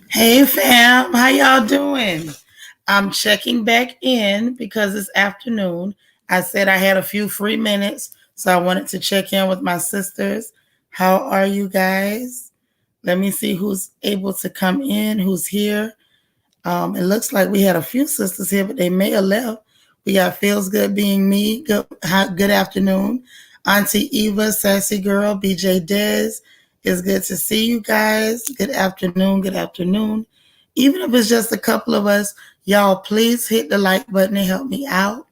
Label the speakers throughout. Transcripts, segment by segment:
Speaker 1: Hey fam, how y'all doing? I'm checking back in because it's afternoon. I said I had a few free minutes, so I wanted to check in with my sisters. How are you guys? Let me see who's able to come in, who's here. It looks like we had a few sisters here, but they may have left. We got Feels Good Being Me. Good afternoon. Auntie Eva, Sassy Girl, BJ Dez. It's good to see you guys. Good afternoon. Good afternoon. Even if it's just a couple of us, y'all please hit the like button and help me out.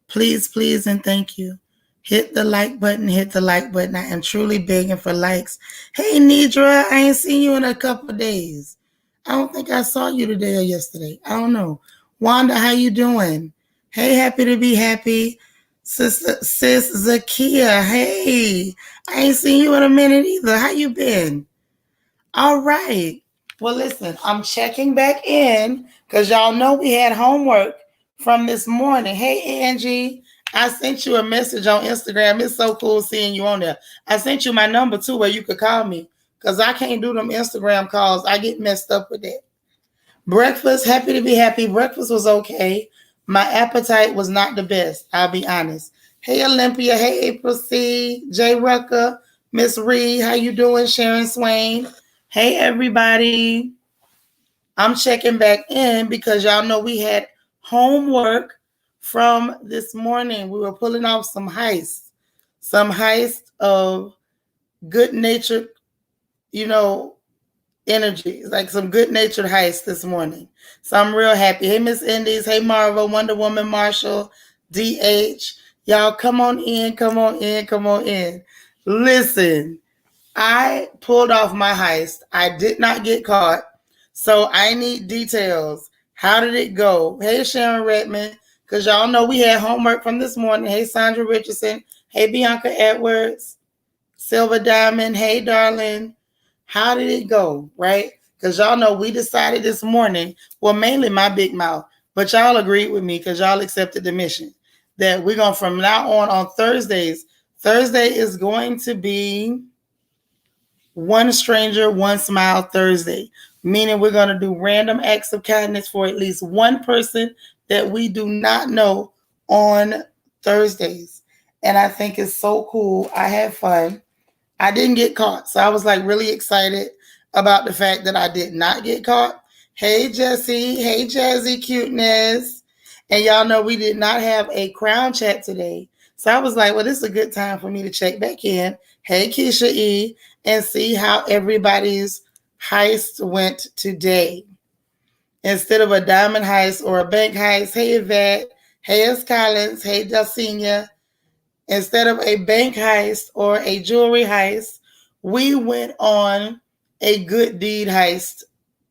Speaker 1: Please, please, and thank you. Hit the like button, hit the like button. I am truly begging for likes. Hey, Nidra, I ain't seen you in a couple of days. I don't think I saw you today or yesterday. I don't know. Wanda, how you doing? Hey, happy to be happy. Sis Zakia, hey. I ain't seen you in a minute either. How you been? All right. Well, listen, I'm checking back in because y'all know we had homework from this morning. Hey, Angie, I sent you a message on Instagram. It's so cool seeing you on there. I sent you my number too where you could call me because I can't do them Instagram calls. I get messed up with that. Breakfast, happy to be happy. Breakfast was okay. My appetite was not the best, I'll be honest. Hey, Olympia. Hey, April C. Jay Rucker. Miss Reed. How you doing? Sharon Swain. Hey, everybody. I'm checking back in because y'all know we had homework from this morning. We were pulling off some heist of good natured, you know, energy, like some good natured heist this morning. So I'm real happy. Hey, Miss Indies. Hey, Marvel, Wonder Woman, Marshall, DH. Y'all come on in, come on in, come on in. Listen, I pulled off my heist. I did not get caught. So I need details. How did it go? Hey, Sharon Redmond, because y'all know we had homework from this morning. Hey, Sandra Richardson. Hey, Bianca Edwards. Silver Diamond. Hey, darling. How did it go? Right? Because y'all know we decided this morning, well, mainly my big mouth, but y'all agreed with me because y'all accepted the mission that we're going from now on Thursdays. Thursday is going to be One Stranger, One Smile Thursday, meaning we're going to do random acts of kindness for at least one person that we do not know on Thursdays. And I think it's so cool. I had fun. I didn't get caught. So I was like really excited about the fact that I did not get caught. Hey, Jesse. Hey, Jazzy Cuteness. And y'all know we did not have a crown chat today. So I was like, well, this is a good time for me to check back in. Hey, Keisha E. And see how everybody's heist went today. Instead of a diamond heist or a bank heist, hey, Yvette. Hey, it's Collins. Hey, Dulcinea. Instead of a bank heist or a jewelry heist, we went on a good deed heist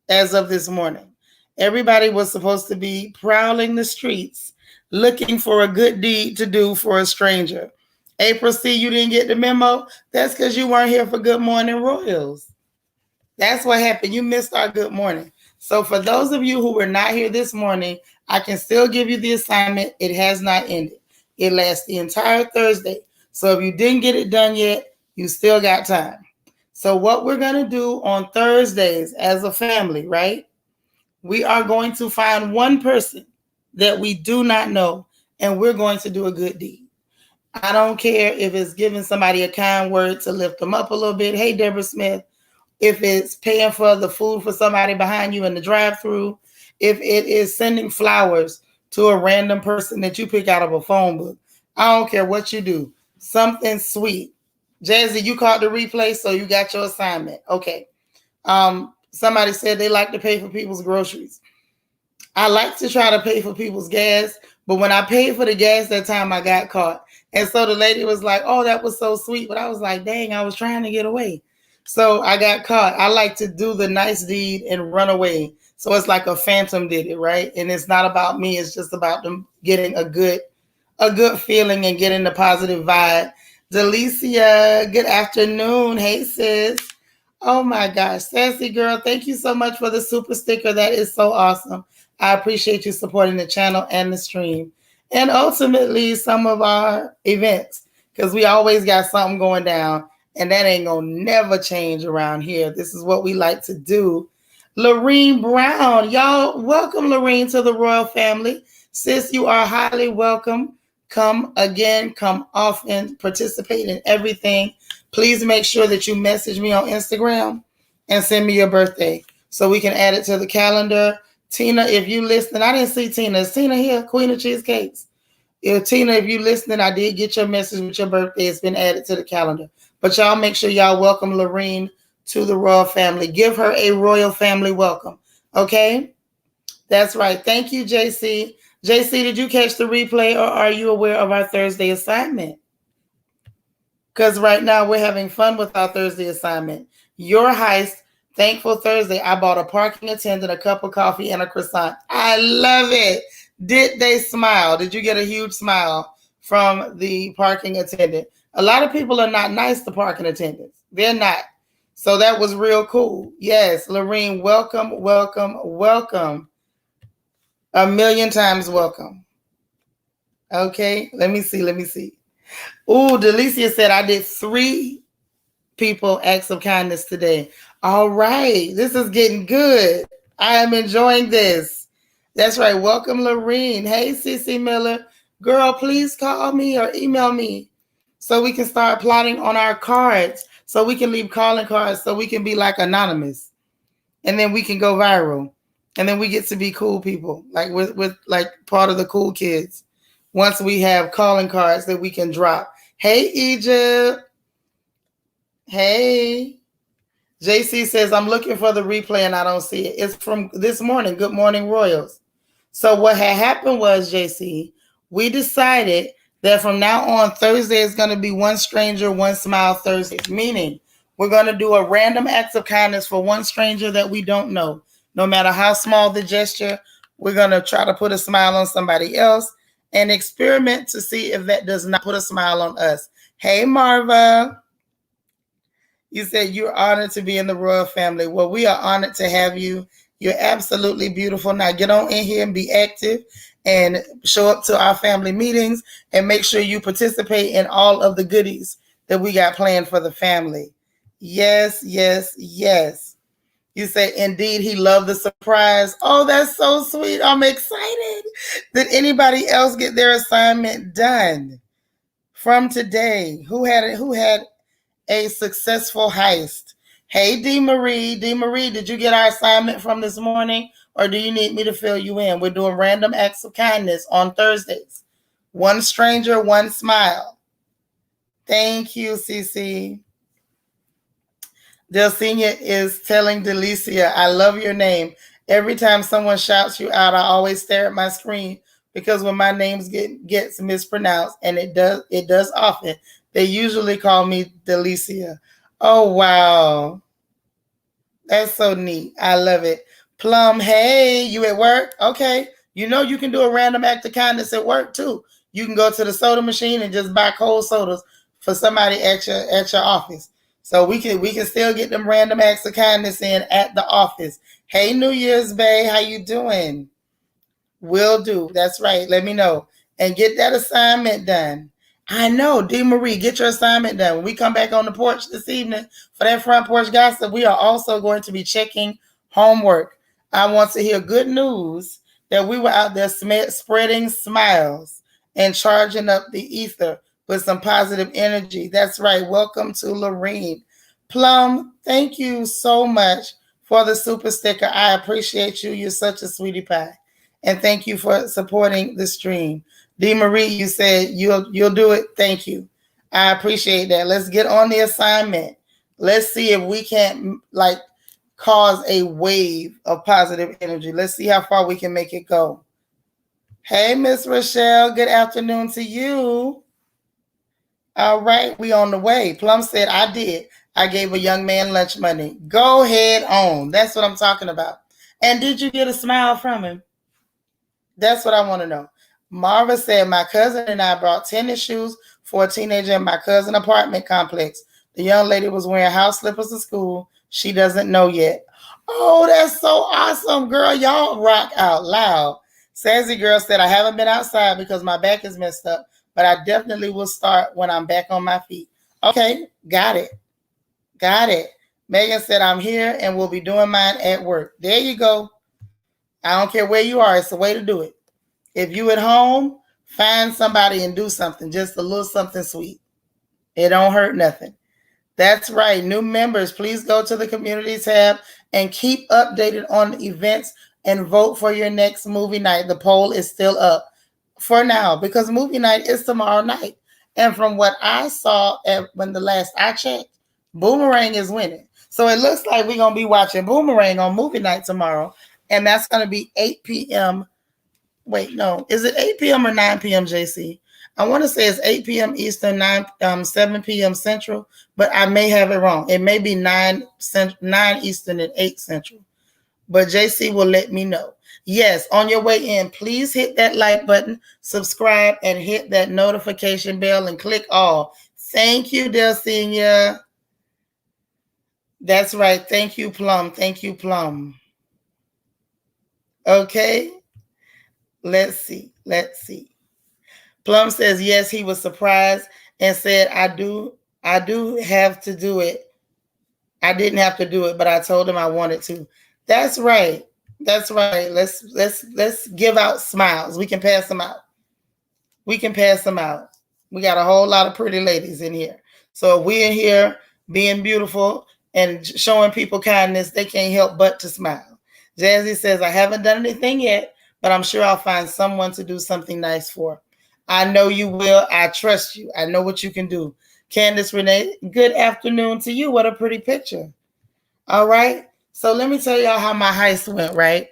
Speaker 1: as of this morning. Everybody was supposed to be prowling the streets looking for a good deed to do for a stranger. April C., you didn't get the memo? That's because you weren't here for Good Morning Royals. That's what happened. You missed our good morning. So for those of you who were not here this morning, I can still give you the assignment. It has not ended. It lasts the entire Thursday. So if you didn't get it done yet, you still got time. So what we're going to do on Thursdays as a family, right? We are going to find one person that we do not know, and we're going to do a good deed. I don't care if it's giving somebody a kind word to lift them up a little bit. Hey, Deborah Smith. If it's paying for the food for somebody behind you in the drive-thru, if it is sending flowers to a random person that you pick out of a phone book. I don't care what you do. Something sweet. Jazzy, you caught the replay, so you got your assignment. Okay. Somebody said they like to pay for people's groceries. I like to try to pay for people's gas, but when I paid for the gas that time, I got caught. And so the lady was like, oh, that was so sweet. But I was like, dang, I was trying to get away. So I got caught. I like to do the nice deed and run away. So it's like a phantom did it, right? And it's not about me. It's just about them getting a good feeling and getting the positive vibe. Delicia, good afternoon. Hey, sis. Oh my gosh. Sassy girl, thank you so much for the super sticker. That is so awesome. I appreciate you supporting the channel and the stream. And ultimately some of our events, because we always got something going down. And that ain't gonna never change around here. This is what we like to do. Lorene Brown. Y'all, welcome, Lorene, to the royal family. Sis, you are highly welcome. Come again, come often, participate in everything. Please make sure that you message me on Instagram and send me your birthday so we can add it to the calendar. Tina, if you listen, I didn't see Tina. Is Tina here? Queen of Cheesecakes. Tina, if you listening, I did get your message with your birthday. It's been added to the calendar. But y'all make sure y'all welcome Lorene to the royal family. Give her a royal family welcome. Okay? That's right. Thank you, JC. JC, did you catch the replay or are you aware of our Thursday assignment? Because right now we're having fun with our Thursday assignment. Your heist, Thankful Thursday. I bought a parking attendant, a cup of coffee, and a croissant. I love it. Did they smile? Did you get a huge smile from the parking attendant? A lot of people are not nice to parking attendants. They're not. So that was real cool. Yes, Lorene, welcome, welcome, welcome. A million times welcome. Okay, let me see. Ooh, Delicia said I did 3 people acts of kindness today. All right, this is getting good. I am enjoying this. That's right. Welcome, Lorene. Hey, Cece Miller. Girl, please call me or email me so we can start plotting on our cards, so we can leave calling cards, so we can be like anonymous, and then we can go viral, and then we get to be cool people, like with like part of the cool kids. Once we have calling cards that we can drop. Hey, Egypt. Hey. JC says, I'm looking for the replay and I don't see it. It's from this morning. Good morning, Royals. So what had happened was, JC, we decided that from now on, Thursday is going to be One Stranger, One Smile Thursday, meaning we're going to do a random act of kindness for one stranger that we don't know. No matter how small the gesture, we're going to try to put a smile on somebody else and experiment to see if that does not put a smile on us. Hey, Marva. You said you're honored to be in the royal family. Well, we are honored to have you. You're absolutely beautiful. Now get on in here and be active and show up to our family meetings and make sure you participate in all of the goodies that we got planned for the family. Yes, yes, yes. You say, indeed, he loved the surprise. Oh, that's so sweet. I'm excited. Did anybody else get their assignment done from today? Who had a successful heist? Hey, D. Marie. D. Marie, did you get our assignment from this morning, or do you need me to fill you in? We're doing random acts of kindness on Thursdays. One stranger, one smile. Thank you, Cece. Delcinia is telling Delicia, I love your name. Every time someone shouts you out, I always stare at my screen because when my name gets mispronounced, and it does often, they usually call me Delicia. Oh, wow. That's so neat. I love it. Plum, hey, you at work? Okay. You know you can do a random act of kindness at work too. You can go to the soda machine and just buy cold sodas for somebody at your office. So we can still get them random acts of kindness in at the office. Hey, New Year's Bay, how you doing? Will do. That's right. Let me know. And get that assignment done. I know. D. Marie, get your assignment done. When we come back on the porch this evening for that front porch gossip, we are also going to be checking homework. I want to hear good news that we were out there spreading smiles and charging up the ether with some positive energy. That's right. Welcome to Lorene. Plum, thank you so much for the super sticker. I appreciate you. You're such a sweetie pie. And thank you for supporting the stream. D. Marie, you said you'll do it. Thank you. I appreciate that. Let's get on the assignment. Let's see if we can't cause a wave of positive energy. Let's see how far we can make it go. Hey, Miss Rochelle. Good afternoon to you. All right, we on the way. Plum said, I did. I gave a young man lunch money. Go ahead on. That's what I'm talking about. And did you get a smile from him? That's what I want to know. Marva said, my cousin and I brought tennis shoes for a teenager in my cousin apartment complex. The young lady was wearing house slippers to school. She doesn't know yet. Oh, that's so awesome, girl. Y'all rock out loud. Sassy Girl said, I haven't been outside because my back is messed up, but I definitely will start when I'm back on my feet. Okay, got it. Megan said, I'm here and will be doing mine at work. There you go. I don't care where you are. It's the way to do it. If you at home, find somebody and do something. Just a little something sweet. It don't hurt nothing. That's right. New members, please go to the community tab and keep updated on events and vote for your next movie night. The poll is still up for now because movie night is tomorrow night. And from what I saw when the last I checked, Boomerang is winning. So it looks like we're going to be watching Boomerang on movie night tomorrow. And that's going to be 8 p.m. Wait, no. Is it 8 p.m. or 9 p.m., JC? I want to say it's 8 p.m. Eastern, 7 p.m. Central, but I may have it wrong. It may be 9 Eastern and 8 Central. But JC will let me know. Yes, on your way in, please hit that like button, subscribe, and hit that notification bell and click all. Thank you, Delcinia. That's right. Thank you, Plum. Thank you, Plum. Okay. Let's see. Plum says, yes, he was surprised and said, I do have to do it. I didn't have to do it, but I told him I wanted to. That's right. Let's give out smiles. We can pass them out. We got a whole lot of pretty ladies in here. So if we're in here being beautiful and showing people kindness, they can't help but to smile. Jazzy says, I haven't done anything yet, but I'm sure I'll find someone to do something nice for. I know you will. I trust you. I know what you can do. Candace Renee, good afternoon to you. What a pretty picture. All right. So let me tell y'all how my heist went, right?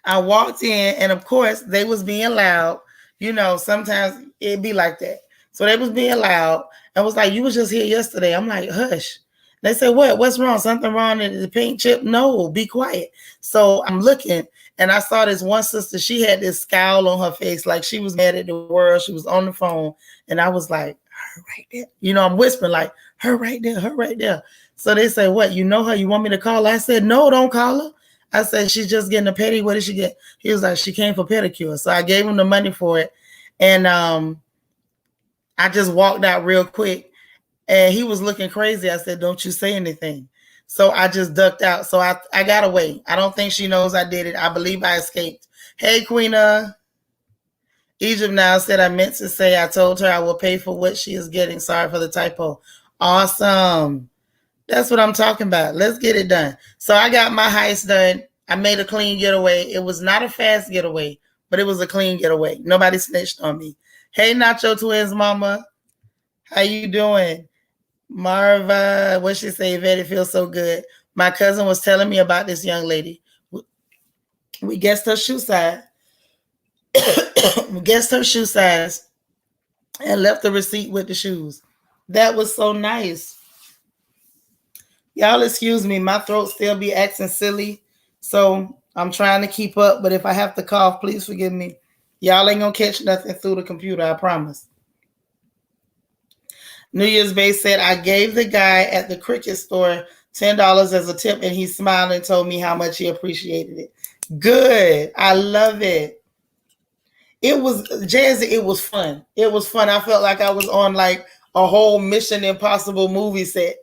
Speaker 1: I walked in and of course they was being loud. You know, sometimes it'd be like that. So they was being loud and was like, you was just here yesterday. I'm like, hush. They said, what? What's wrong? Something wrong in the pink chip? No, be quiet. So I'm looking and I saw this one sister. She had this scowl on her face like she was mad at the world. She was on the phone. And I was like, her right there. You know, I'm whispering like, her right there, her right there. So they say, what? You know her? You want me to call her? I said, no, don't call her. I said, she's just getting a pedi. What did she get? He was like, she came for pedicure. So I gave him the money for it. And I just walked out real quick. And he was looking crazy. I said, don't you say anything. So I just ducked out. So I got away. I don't think she knows I did it. I believe I escaped. Hey, Queena. Egypt now said, I meant to say I told her I will pay for what she is getting. Sorry for the typo. Awesome. That's what I'm talking about. Let's get it done. So I got my heist done. I made a clean getaway. It was not a fast getaway, but it was a clean getaway. Nobody snitched on me. Hey, Nacho Twins mama. How you doing? Marva, what she say? Yvette, it feels so good. My cousin was telling me about this young lady. We guessed her shoe size. We guessed her shoe size and left the receipt with the shoes. That was so nice. Y'all excuse me, my throat still be acting silly, so I'm trying to keep up, but if I have to cough, please forgive me. Y'all ain't gonna catch nothing through the computer, I promise. New Year's Base said, I gave the guy at the cricket store $10 as a tip, and he smiled and told me how much he appreciated it. Good. I love it. It was, Jazzy, it was fun. It was fun. I felt like I was on like a whole Mission Impossible movie set.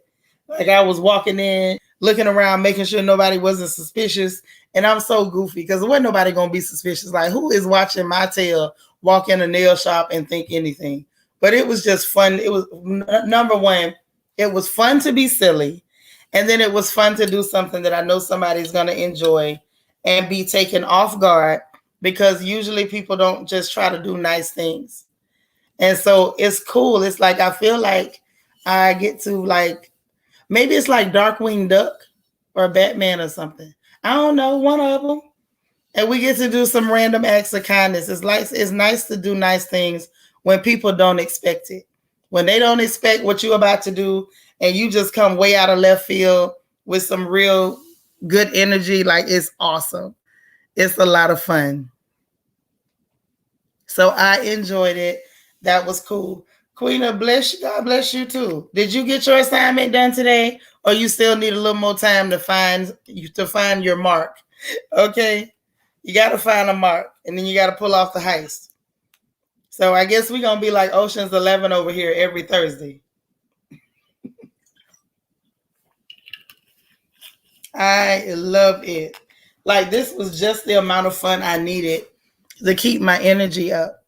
Speaker 1: Like I was walking in, looking around, making sure nobody wasn't suspicious. And I'm so goofy because there wasn't nobody going to be suspicious. Like, who is watching my tail walk in a nail shop and think anything? But it was just fun. It was, number one, it was fun to be silly. And then it was fun to do something that I know somebody's going to enjoy and be taken off guard, because usually people don't just try to do nice things. And so it's cool. It's like, I feel like I get to like, maybe it's like Darkwing Duck or Batman or something. I don't know, one of them. And we get to do some random acts of kindness. It's nice to do nice things when people don't expect it. When they don't expect what you're about to do and you just come way out of left field with some real good energy, like it's awesome. It's a lot of fun. So I enjoyed it. That was cool. Queena, bless you. God bless you too. Did you get your assignment done today, or you still need a little more time to find your mark? Okay, you got to find a mark, and then you got to pull off the heist. So I guess we're gonna be like Ocean's 11 over here every Thursday. I love it. Like this was just the amount of fun I needed to keep my energy up.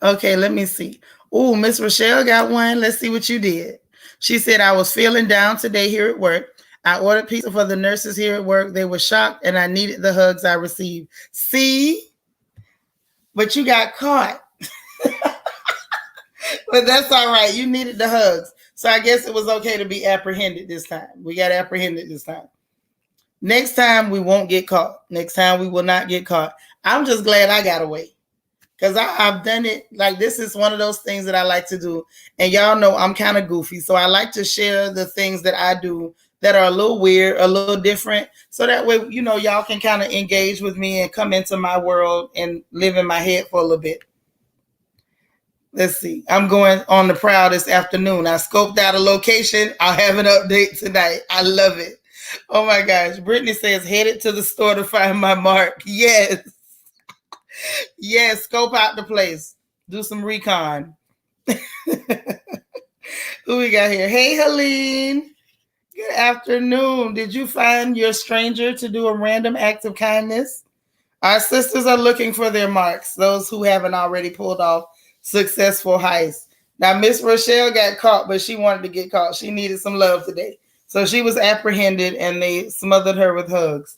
Speaker 1: Okay, let me see. Oh, Miss Rochelle got one. Let's see what you did. She said, I was feeling down today here at work. I ordered pizza for the nurses here at work. They were shocked and I needed the hugs I received. See? But you got caught. But that's all right. You needed the hugs. So I guess it was okay to be apprehended this time. We got apprehended this time. Next time we won't get caught. Next time we will not get caught. I'm just glad I got away. Because I've done it. Like this is one of those things that I like to do. And y'all know I'm kind of goofy. So I like to share the things that I do that are a little weird, a little different. So that way, you know, y'all can kind of engage with me and come into my world and live in my head for a little bit. Let's see. I'm going on the prowl this afternoon. I scoped out a location. I'll have an update tonight. I love it. Oh my gosh. Brittany says, headed to the store to find my mark. Yes. Yes. Scope out the place. Do some recon. Who we got here? Hey, Helene. Good afternoon. Did you find your stranger to do a random act of kindness? Our sisters are looking for their marks, those who haven't already pulled off successful heists. Now, Miss Rochelle got caught, but she wanted to get caught. She needed some love today. So she was apprehended and they smothered her with hugs.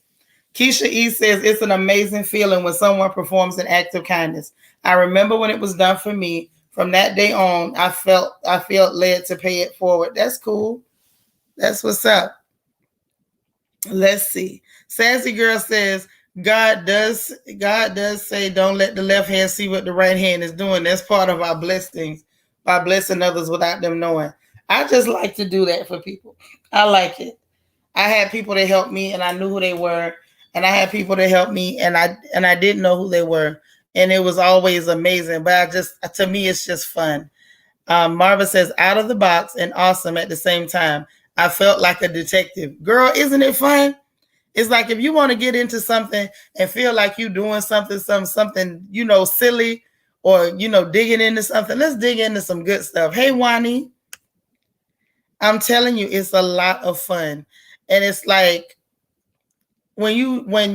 Speaker 1: Keisha E says, it's an amazing feeling when someone performs an act of kindness. I remember when it was done for me. From that day on, I felt led to pay it forward. That's cool. That's what's up. Let's see. Sassy Girl says, God does say don't let the left hand see what the right hand is doing. That's part of our blessings by blessing others without them knowing. I just like to do that for people. I like it. I had people that helped me and I knew who they were. And I had people that helped me and I didn't know who they were. And it was always amazing. But to me, it's just fun. Marva says, out of the box and awesome at the same time. I felt like a detective. Girl, isn't it fun? It's like if you want to get into something and feel like you're doing something, you know, silly or, you know, digging into something, let's dig into some good stuff. Hey, Wani, I'm telling you, it's a lot of fun. And it's like when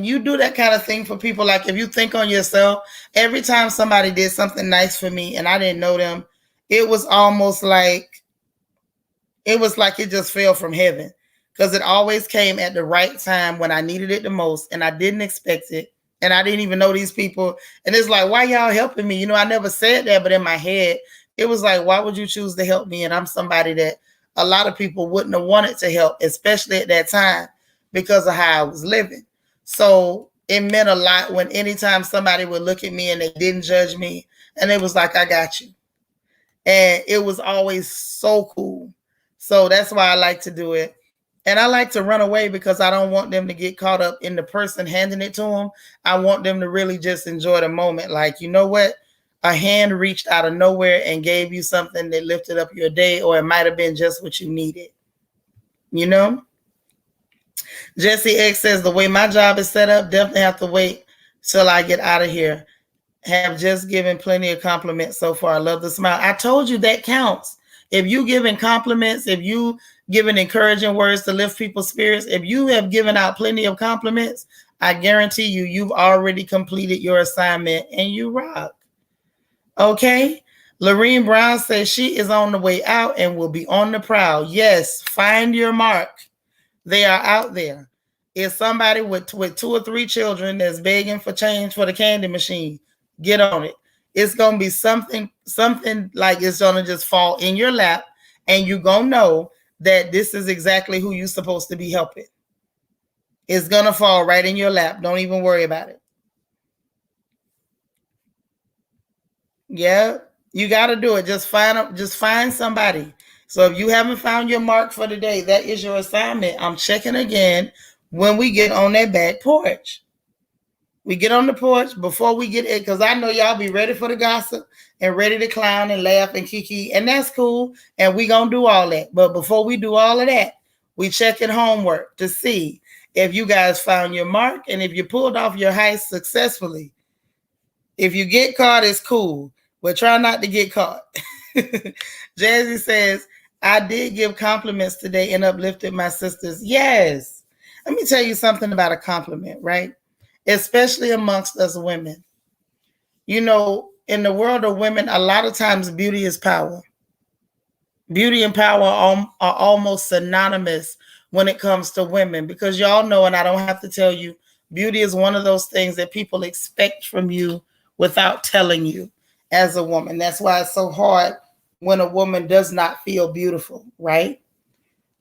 Speaker 1: you do that kind of thing for people, like if you think on yourself, every time somebody did something nice for me and I didn't know them, it was almost like it just fell from heaven. Because it always came at the right time when I needed it the most and I didn't expect it. And I didn't even know these people. And it's like, why y'all helping me? You know, I never said that, but in my head, it was like, why would you choose to help me? And I'm somebody that a lot of people wouldn't have wanted to help, especially at that time because of how I was living. So it meant a lot when anytime somebody would look at me and they didn't judge me and it was like, I got you. And it was always so cool. So that's why I like to do it. And I like to run away because I don't want them to get caught up in the person handing it to them. I want them to really just enjoy the moment. Like, you know what? A hand reached out of nowhere and gave you something that lifted up your day, or it might have been just what you needed. You know? Jesse X says, the way my job is set up, definitely have to wait till I get out of here. Have just given plenty of compliments so far. I love the smile. I told you that counts. If you giving compliments, if you giving encouraging words to lift people's spirits, if you have given out plenty of compliments, I guarantee you, you've already completed your assignment and you rock. Okay? Lorene Brown says she is on the way out and will be on the prowl. Yes, find your mark. They are out there. If somebody with 2 or 3 children that's begging for change for the candy machine, get on it. It's going to be something like it's going to just fall in your lap and you're going to know that this is exactly who you're supposed to be helping. It's going to fall right in your lap. Don't even worry about it. Yeah, you got to do it. Just find somebody. So if you haven't found your mark for the day, that is your assignment. I'm checking again when we get on that back porch. We get on the porch before we get it, because I know y'all be ready for the gossip and ready to clown and laugh and kiki, and that's cool. And we gonna do all that. But before we do all of that, we checking homework to see if you guys found your mark and if you pulled off your heist successfully. If you get caught, it's cool, but try not to get caught. Jazzy says, I did give compliments today and uplifted my sisters. Yes. Let me tell you something about a compliment, right? Especially amongst us women. You know, in the world of women, a lot of times beauty is power. Beauty and power are almost synonymous when it comes to women because y'all know, and I don't have to tell you, beauty is one of those things that people expect from you without telling you as a woman. That's why it's so hard when a woman does not feel beautiful, right?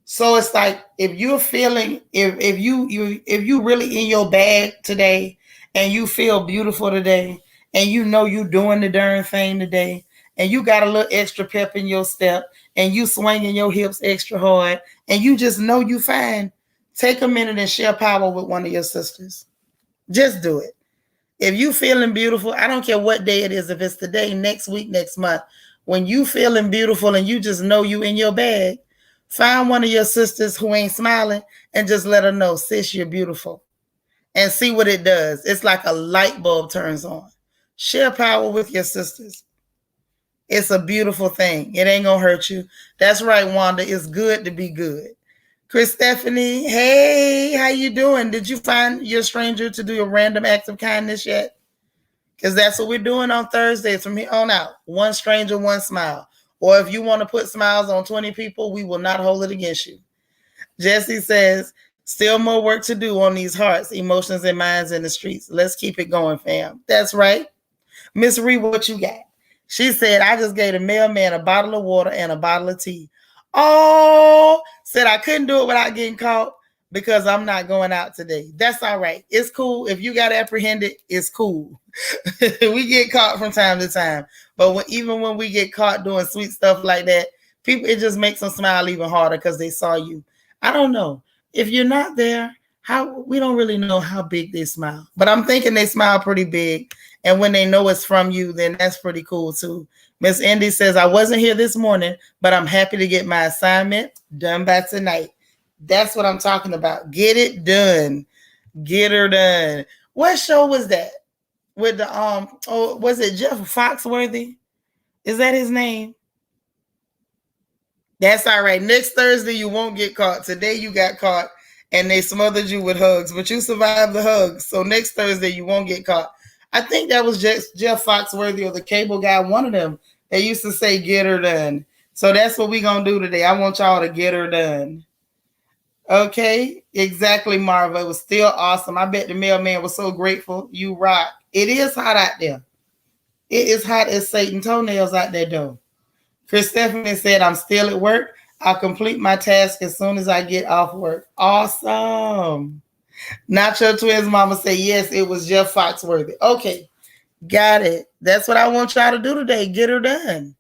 Speaker 1: So it's like if you're feeling if you really in your bag today and you feel beautiful today and you know you doing the darn thing today and you got a little extra pep in your step and you swinging your hips extra hard and you just know you fine, take a minute and share power with one of your sisters. Just do it. If you feeling beautiful, I don't care what day it is, if it's today, next week, next month, when you feeling beautiful and you just know you in your bag, find one of your sisters who ain't smiling and just let her know, sis, you're beautiful. And see what it does. It's like a light bulb turns on. Share power with your sisters. It's a beautiful thing. It ain't gonna hurt you. That's right, Wanda. It's good to be good. Chris Stephanie, hey, how you doing? Did you find your stranger to do a random act of kindness yet? Because that's what we're doing on Thursdays from here on out. One stranger, one smile. Or if you want to put smiles on 20 people, we will not hold it against you. Jesse says, still more work to do on these hearts, emotions, and minds in the streets. Let's keep it going, fam. That's right. Miss Ree, what you got? She said, I just gave the mailman a bottle of water and a bottle of tea. Oh, said I couldn't do it without getting caught because I'm not going out today. That's all right. It's cool. If you got apprehended, it's cool. We get caught from time to time. But even when we get caught doing sweet stuff like that, people, it just makes them smile even harder because they saw you. I don't know. If you're not there, we don't really know how big they smile. But I'm thinking they smile pretty big. And when they know it's from you, then that's pretty cool too. Miss Indy says, I wasn't here this morning, but I'm happy to get my assignment done by tonight. That's what I'm talking about. Get it done. Get her done. What show was that? With the was it Jeff Foxworthy? Is that his name? That's all right. Next Thursday you won't get caught. Today you got caught and they smothered you with hugs, but you survived the hugs. So next Thursday you won't get caught. I think that was just Jeff Foxworthy or the cable guy, one of them. They used to say, get her done. So that's what we're going to do today. I want y'all to get her done. Okay, exactly, Marva. It was still awesome. I bet the mailman was so grateful. You rock. It is hot out there. It is hot as Satan toenails out there, though. Chris Stephanie said, I'm still at work. I'll complete my task as soon as I get off work. Awesome. Nacho Twins Mama say, yes, it was Jeff Foxworthy. Okay, got it. That's what I want y'all to do today. Get her done.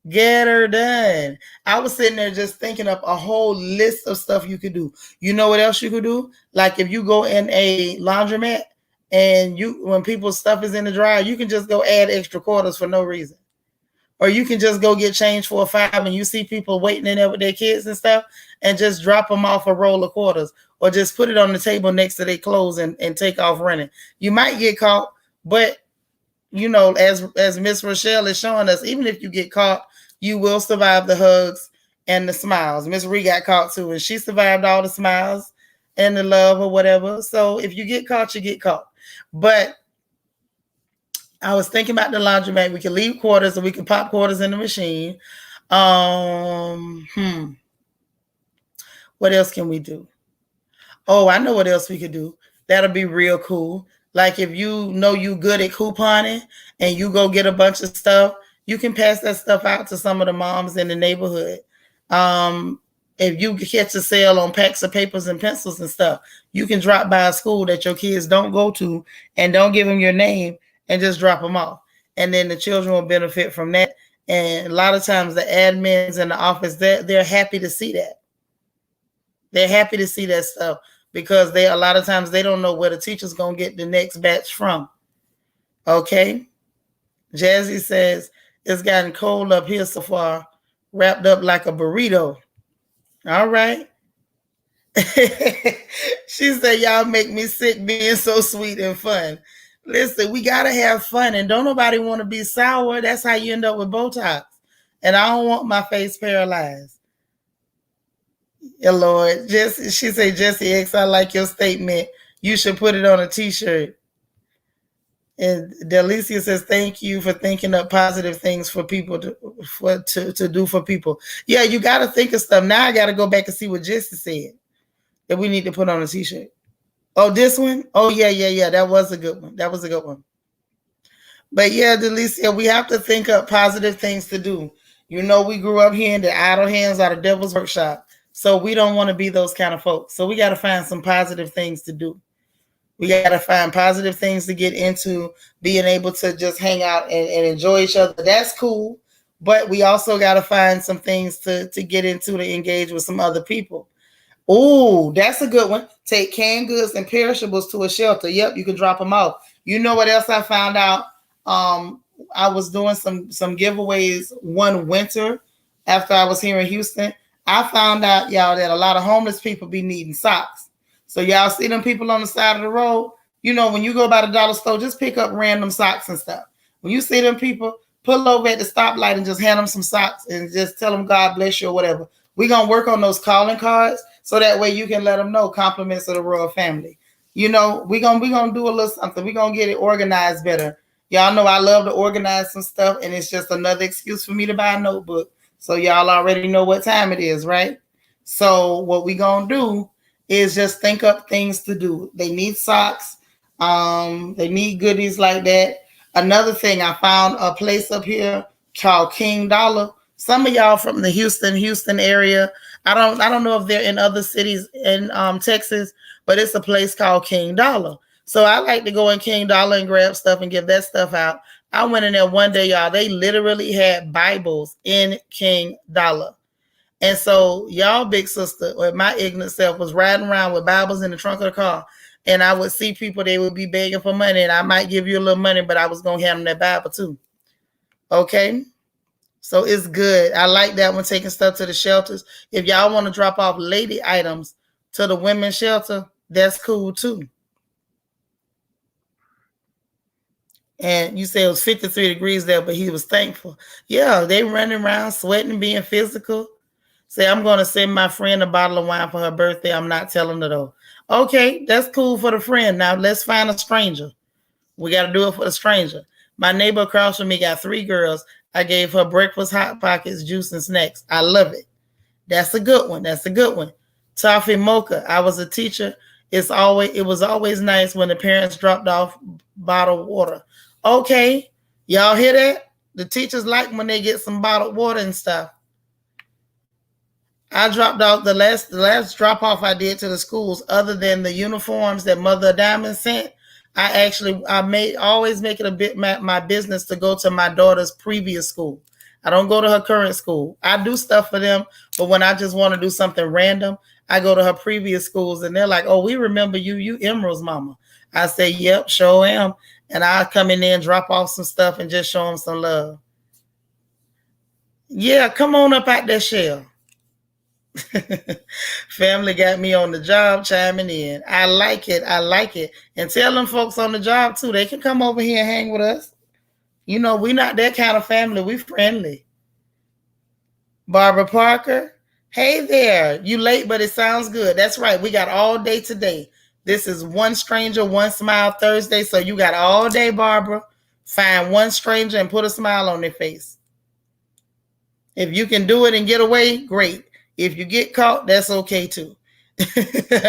Speaker 1: Get her done. I was sitting there just thinking up a whole list of stuff you could do. You know what else you could do? Like if you go in a laundromat and when people's stuff is in the dryer, you can just go add extra quarters for no reason. Or you can just go get change for $5 and you see people waiting in there with their kids and stuff and just drop them off a roll of quarters or just put it on the table next to their clothes and take off running. You might get caught, but you know, as Miss Rochelle is showing us, even if you get caught, you will survive the hugs and the smiles. Miss Ree got caught too, and she survived all the smiles and the love or whatever. So if you get caught, you get caught. But I was thinking about the laundromat. We can leave quarters or we can pop quarters in the machine. What else can we do? Oh, I know what else we could do. That'll be real cool. Like if you know you good at couponing and you go get a bunch of stuff, you can pass that stuff out to some of the moms in the neighborhood. If you catch a sale on packs of papers and pencils and stuff, you can drop by a school that your kids don't go to and don't give them your name and just drop them off. And then the children will benefit from that. And a lot of times the admins in the office, they're happy to see that. They're happy to see that stuff because a lot of times they don't know where the teacher's going to get the next batch from. Okay. Jazzy says, it's gotten cold up here so far, wrapped up like a burrito. All right. She said, y'all make me sick being so sweet and fun. Listen, we got to have fun and don't nobody want to be sour. That's how you end up with Botox. And I don't want my face paralyzed. Yeah, Lord. She said, Jesse X, I like your statement. You should put it on a t-shirt. And Delicia says, thank you for thinking up positive things for people to do for people. Yeah, you got to think of stuff. Now I got to go back and see what Jesse said that we need to put on a t-shirt. Oh, this one? Oh, yeah. That was a good one. That was a good one. But yeah, Delicia, we have to think up positive things to do. You know, we grew up hearing the idle hands are the devil's workshop. So we don't want to be those kind of folks. So we got to find some positive things to do. We got to find positive things to get into, being able to just hang out and enjoy each other. That's cool. But we also got to find some things to get into to engage with some other people. Oh, that's a good one. Take canned goods and perishables to a shelter. Yep, you can drop them off. You know what else I found out? I was doing some giveaways one winter after I was here in Houston. I found out, y'all, that a lot of homeless people be needing socks. So y'all see them people on the side of the road. You know, when you go by the dollar store, just pick up random socks and stuff. When you see them people, pull over at the stoplight and just hand them some socks and just tell them God bless you or whatever. We're going to work on those calling cards so that way you can let them know compliments of the royal family. You know, we're gonna do a little something. We're going to get it organized better. Y'all know I love to organize some stuff, and it's just another excuse for me to buy a notebook. So y'all already know what time it is, right? So what we going to do is just think up things to do. They need socks. They need goodies like that. Another thing, I found a place up here called King Dollar. Some of y'all from the Houston area. I don't know if they're in other cities in Texas, but it's a place called King Dollar. So I like to go in King Dollar and grab stuff and give that stuff out. I went in there one day, y'all. They literally had Bibles in King Dollar. And so y'all big sister, or my ignorant self, was riding around with Bibles in the trunk of the car. And I would see people, they would be begging for money, and I might give you a little money, but I was going to hand them that Bible too. Okay? So it's good. I like that one, taking stuff to the shelters. If y'all want to drop off lady items to the women's shelter, that's cool too. And you say it was 53 degrees there, but he was thankful. Yeah, they running around sweating, being physical. Say, I'm going to send my friend a bottle of wine for her birthday. I'm not telling her though. Okay, that's cool for the friend. Now let's find a stranger. We got to do it for the stranger. My neighbor across from me got 3 girls. I gave her breakfast, Hot Pockets, juice, and snacks. I love it. That's a good one. That's a good one. Toffee mocha. I was a teacher. It was always nice when the parents dropped off bottled water. Okay, y'all hear that? The teachers like when they get some bottled water and stuff. I dropped off the last drop off I did to the schools, other than the uniforms that Mother Diamond sent. I always make it a bit my business to go to my daughter's previous school. I don't go to her current school. I do stuff for them, but when I just want to do something random, I go to her previous schools, and they're like, "Oh, we remember you. You Emerald's mama." I say, "Yep, sure am." And I come in there and drop off some stuff and just show them some love. Yeah, come on up out that shell. Family got me on the job chiming in. I like it. I like it. And tell them folks on the job too, they can come over here and hang with us. You know, we're not that kind of family. We friendly. Barbara Parker. Hey there. You late, but it sounds good. That's right. We got all day today. This is One Stranger, One Smile Thursday. So you got all day, Barbara. Find one stranger and put a smile on their face. If you can do it and get away, great. If you get caught, that's okay too.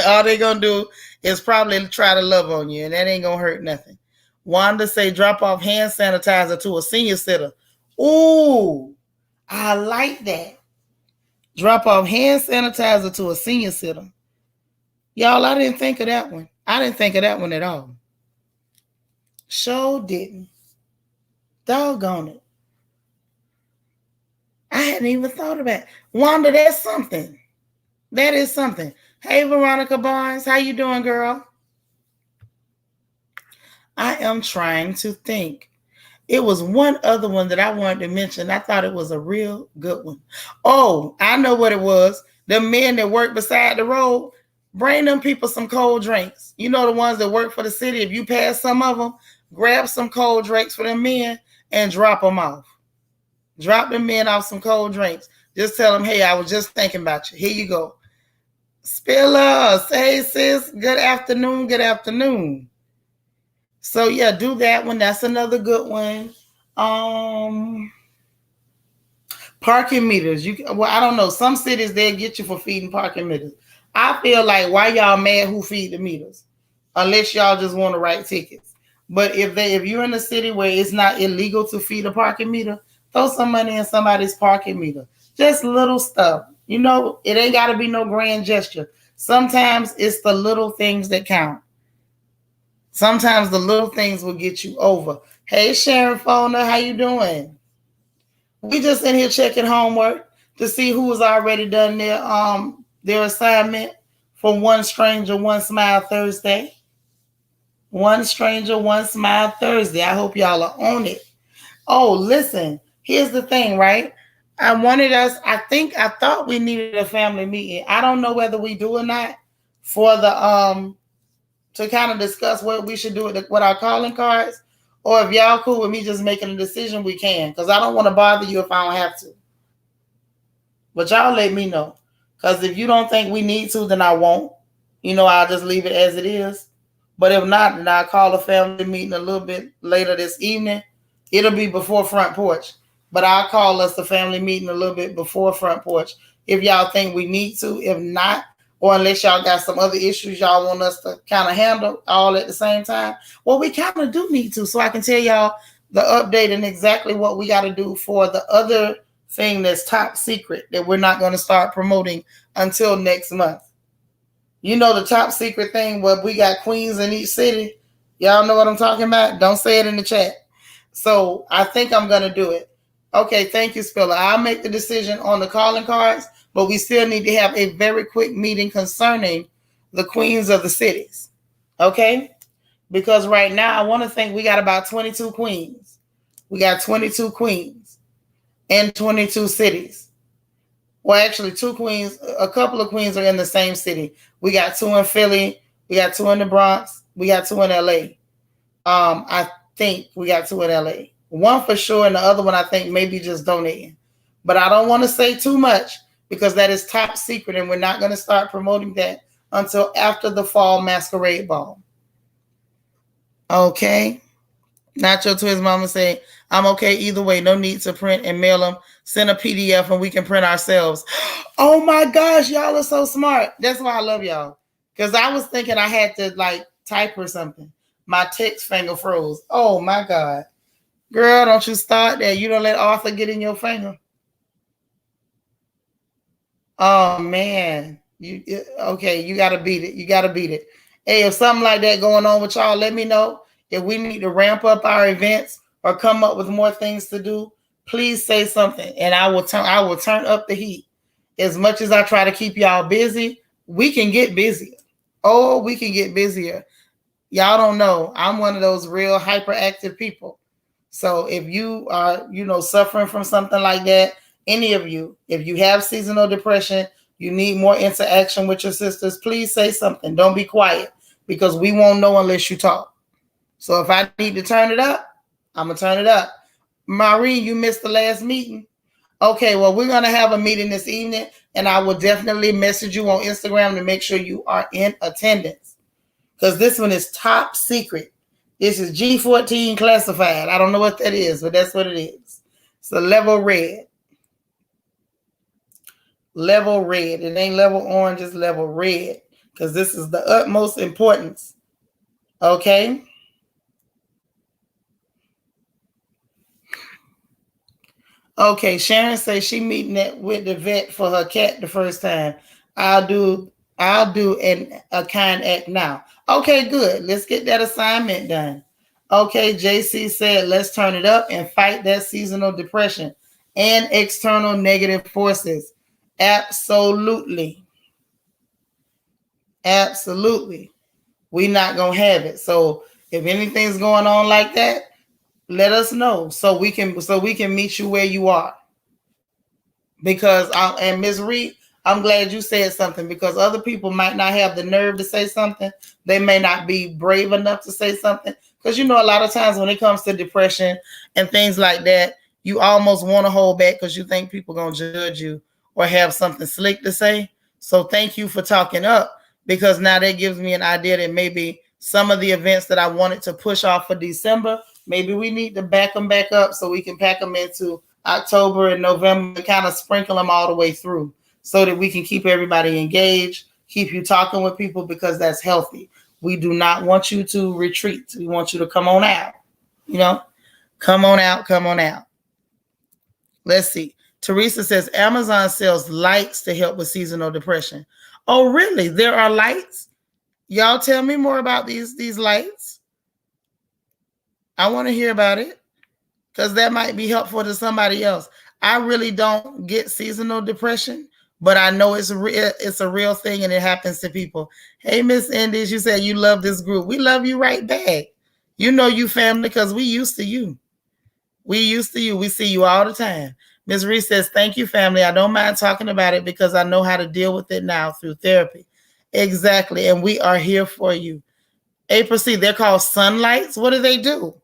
Speaker 1: All they're going to do is probably try to love on you, and that ain't going to hurt nothing. Wanda say drop off hand sanitizer to a senior sitter. Ooh, I like that. Drop off hand sanitizer to a senior sitter. Y'all, I didn't think of that one. I didn't think of that one at all. Sure didn't. Doggone it. I hadn't even thought about it. Wanda, that's something. That is something. Hey, Veronica Barnes. How you doing, girl? I am trying to think. It was one other one that I wanted to mention. I thought it was a real good one. Oh, I know what it was. The men that work beside the road, bring them people some cold drinks. You know, the ones that work for the city. If you pass some of them, grab some cold drinks for them men and drop them off. Drop them men off some cold drinks. Just tell them, hey, I was just thinking about you. Here you go. Spiller, say sis, good afternoon, good afternoon. So yeah, do that one. That's another good one. Um, Parking meters. Well, I don't know. Some cities they'll get you for feeding parking meters. I feel like why y'all mad who feed the meters? Unless y'all just want to write tickets. But if you're in a city where it's not illegal to feed a parking meter, throw some money in somebody's parking meter. Just little stuff. You know, it ain't gotta be no grand gesture. Sometimes it's the little things that count. Sometimes the little things will get you over. Hey Sharon Fona, how you doing? We just in here checking homework to see who's already done their assignment for One Stranger, One Smile Thursday. One Stranger, One Smile Thursday. I hope y'all are on it. Oh, listen, here's the thing, right? I thought we needed a family meeting. I don't know whether we do or not for the to kind of discuss what we should do with our calling cards, or if y'all cool with me just making a decision, we can. Because I don't want to bother you if I don't have to. But y'all let me know. Because if you don't think we need to, then I won't. You know, I'll just leave it as it is. But if not, then I'll call a family meeting a little bit later this evening. It'll be before front porch. But I'll call us a family meeting a little bit before front porch if y'all think we need to. If not, or unless y'all got some other issues y'all want us to kind of handle all at the same time, well, we kind of do need to. So I can tell y'all the update and exactly what we got to do for the other thing that's top secret that we're not going to start promoting until next month. You know the top secret thing where we got queens in each city. Y'all know what I'm talking about? Don't say it in the chat. So I think I'm going to do it. Okay, thank you, Spiller. I'll make the decision on the calling cards, but we still need to have a very quick meeting concerning the queens of the cities. Okay? Because right now, I want to think we got about 22 queens. We got 22 queens in 22 cities. Well, actually, two queens, a couple of queens are in the same city. We got 2 in Philly. We got 2 in the Bronx. We got 2 in LA. I think we got 2 in LA. One for sure, and the other one I think maybe just donating. But I don't want to say too much because that is top secret, and we're not going to start promoting that until after the fall masquerade ball. Okay. Nacho to his mama say, I'm okay either way. No need to print and mail them. Send a PDF and we can print ourselves. Oh my gosh, y'all are so smart. That's why I love y'all. Because I was thinking I had to like type or something. My text finger froze. Oh my God. Girl, don't you start that. You don't let Arthur get in your finger. Oh man. Okay, you gotta beat it. You gotta beat it. Hey, if something like that going on with y'all, let me know. If we need to ramp up our events or come up with more things to do, please say something and I will turn up the heat. As much as I try to keep y'all busy, we can get busier. Oh, we can get busier. Y'all don't know. I'm one of those real hyperactive people. So if you are, suffering from something like that, any of you, if you have seasonal depression, you need more interaction with your sisters, please say something. Don't be quiet because we won't know unless you talk. So if I need to turn it up, I'm going to turn it up. Maureen, you missed the last meeting. Okay, well, we're going to have a meeting this evening, and I will definitely message you on Instagram to make sure you are in attendance. Because this one is top secret. This is G14 classified. I don't know what that is, but that's what it is. So level red. Level red. It ain't level orange, it's level red. Because this is the utmost importance. Okay? Okay, Sharon says she meeting with the vet for her cat the first time. I'll do a kind act now. Okay, good. Let's get that assignment done. Okay, JC said let's turn it up and fight that seasonal depression and external negative forces. Absolutely. Absolutely. We're not gonna have it. So if anything's going on like that, let us know so we can meet you where you are. Because and Ms. Reed, I'm glad you said something because other people might not have the nerve to say something. They may not be brave enough to say something. Because a lot of times when it comes to depression and things like that, you almost want to hold back because you think people gonna judge you or have something slick to say. So thank you for talking up, because now that gives me an idea that maybe some of the events that I wanted to push off for December, maybe we need to back them back up so we can pack them into October and November and kind of sprinkle them all the way through so that we can keep everybody engaged, keep you talking with people, because that's healthy. We do not want you to retreat. We want you to come on out. You know, come on out, come on out. Let's see. Teresa says Amazon sells lights to help with seasonal depression. Oh, really? There are lights? Y'all tell me more about these lights. I want to hear about it, because that might be helpful to somebody else. I really don't get seasonal depression, but I know it's a real thing and it happens to people. Hey, Miss Indies, you said you love this group. We love you right back. You know you family, because we used to you. We used to you. We see you all the time. Ms. Reese says, thank you, family. I don't mind talking about it because I know how to deal with it now through therapy. Exactly. And we are here for you. April C, they're called sunlights. What do they do?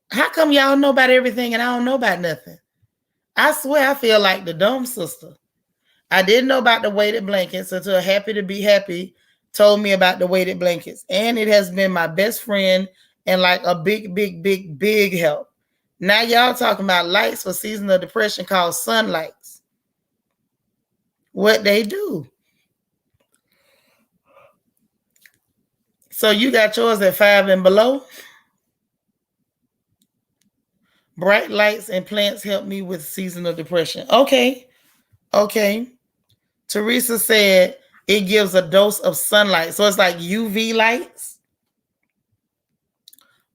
Speaker 1: How come y'all know about everything and I don't know about nothing? I swear I feel like the dumb sister. I didn't know about the weighted blankets until Happy to Be Happy told me about the weighted blankets. And it has been my best friend and like a big help. Now y'all talking about lights for seasonal depression called sunlights. What they do. So you got yours at 5 and below? Bright lights and plants help me with seasonal depression. Okay. Teresa said it gives a dose of sunlight. So it's like UV lights.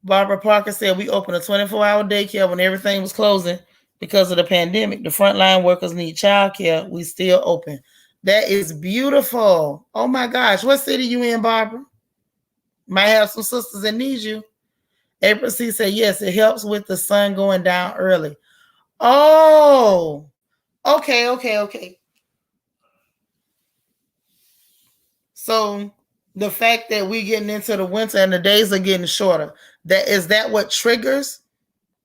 Speaker 1: Barbara Parker said we opened a 24-hour daycare when everything was closing because of the pandemic. The frontline workers need childcare. We still open. That is beautiful. Oh my gosh. What city you in, Barbara? Might have some sisters that need you. April C said, yes, it helps with the sun going down early. Oh, okay. So the fact that we're getting into the winter and the days are getting shorter, that what triggers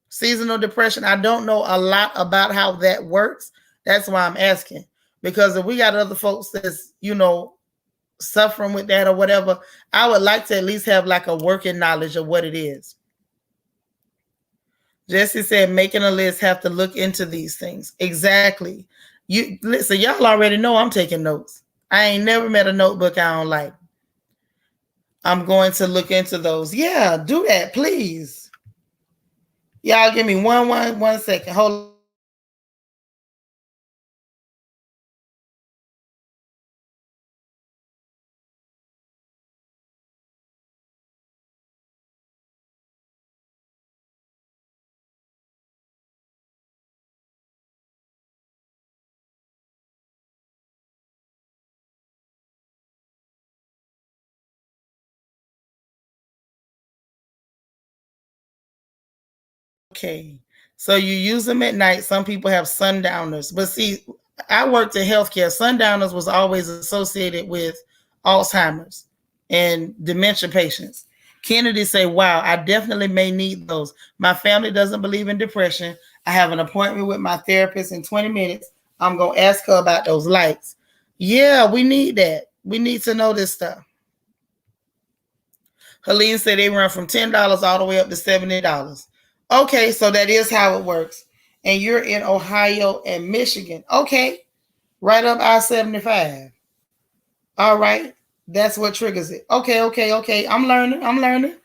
Speaker 1: seasonal depression? I don't know a lot about how that works. That's why I'm asking. Because if we got other folks that's, suffering with that or whatever, I would like to at least have like a working knowledge of what it is. Jesse said, making a list, have to look into these things. Exactly. You listen, y'all already know I'm taking notes. I ain't never met a notebook I don't like. I'm going to look into those. Yeah, do that, please. Y'all give me one second. Hold on. Okay. So you use them at night. Some people have sundowners. But see, I worked in healthcare. Sundowners was always associated with Alzheimer's and dementia patients. Kennedy say, wow, I definitely may need those. My family doesn't believe in depression. I have an appointment with my therapist in 20 minutes. I'm going to ask her about those lights. Yeah, we need that. We need to know this stuff. Helene said they run from $10 all the way up to $70. Okay, so that is how it works. And you're in Ohio and Michigan. Okay, right up I-75. All right, that's what triggers it. Okay. I'm learning.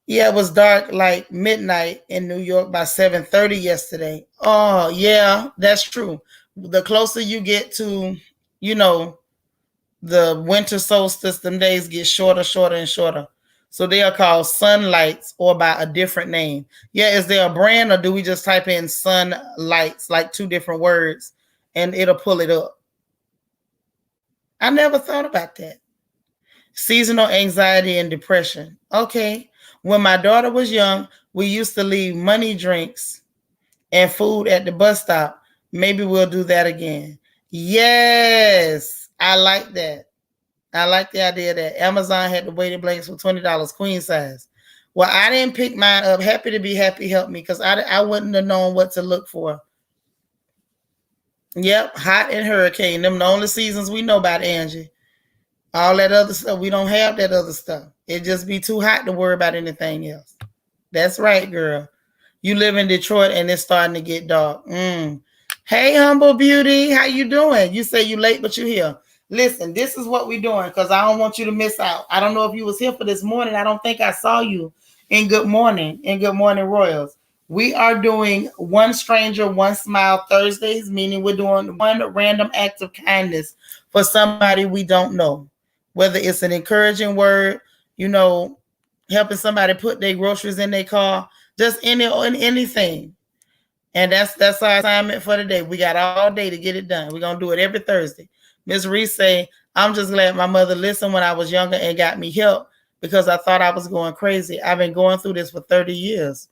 Speaker 1: Yeah, it was dark like midnight in New York by 7:30 yesterday. Oh, yeah, that's true. The closer you get to, the winter solstice, them days get shorter and shorter. So they are called sunlights or by a different name. Yeah, is there a brand or do we just type in sunlights, like 2 different words, and it'll pull it up? I never thought about that. Seasonal anxiety and depression. Okay. When my daughter was young, we used to leave money drinks and food at the bus stop. Maybe we'll do that again. Yes, I like that. I like the idea that Amazon had the weighted blankets for $20 queen size. Well, I didn't pick mine up. Happy to Be Happy helped me because I wouldn't have known what to look for. Yep, hot and hurricane. Them the only seasons we know about, Angie. All that other stuff, we don't have that other stuff. It just be too hot to worry about anything else. That's right, girl. You live in Detroit and it's starting to get dark. Hey, humble beauty, how you doing? You say you late, but you here. Listen, this is what we're doing because I don't want you to miss out. I don't know if you was here for this morning. I don't think I saw you in Good Morning, Royals. We are doing One Stranger, One Smile Thursdays, meaning we're doing one random act of kindness for somebody we don't know. Whether it's an encouraging word, you know, helping somebody put their groceries in their car, just anything. And that's our assignment for today. We got all day to get it done. We're gonna do it every Thursday. Miss Reese say, I'm just glad my mother listened when I was younger and got me help because I thought I was going crazy. I've been going through this for 30 years.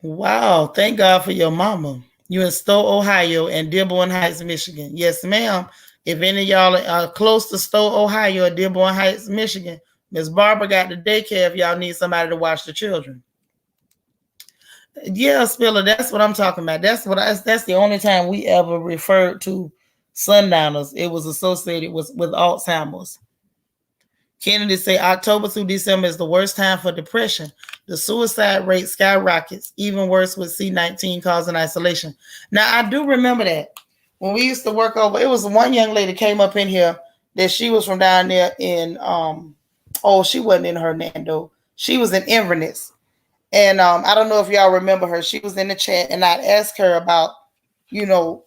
Speaker 1: Wow, thank God for your mama. You in Stowe, Ohio, and Dearborn Heights, Michigan. Yes, ma'am. If any of y'all are close to Stowe, Ohio, or Dearborn Heights, Michigan, Miss Barbara got the daycare if y'all need somebody to watch the children. Yeah, Spiller, that's what I'm talking about. That's the only time we ever referred to sundowners. It was associated with Alzheimer's. Kennedy say October through December is the worst time for depression. The suicide rate skyrockets, even worse with C-19 causing isolation. Now, I do remember that. When we used to work over, it was one young lady came up in here that she was from down there in, she wasn't in Hernando. She was in Inverness. And I don't know if y'all remember her. She was in the chat, and I'd ask her about,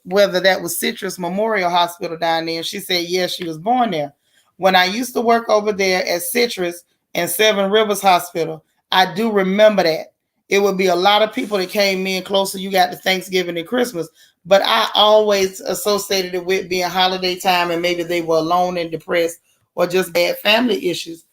Speaker 1: whether that was Citrus Memorial Hospital down there. And she said, yes, she was born there. When I used to work over there at Citrus and Seven Rivers Hospital, I do remember that. It would be a lot of people that came in closer you got to Thanksgiving and Christmas. But I always associated it with being holiday time and maybe they were alone and depressed or just bad family issues.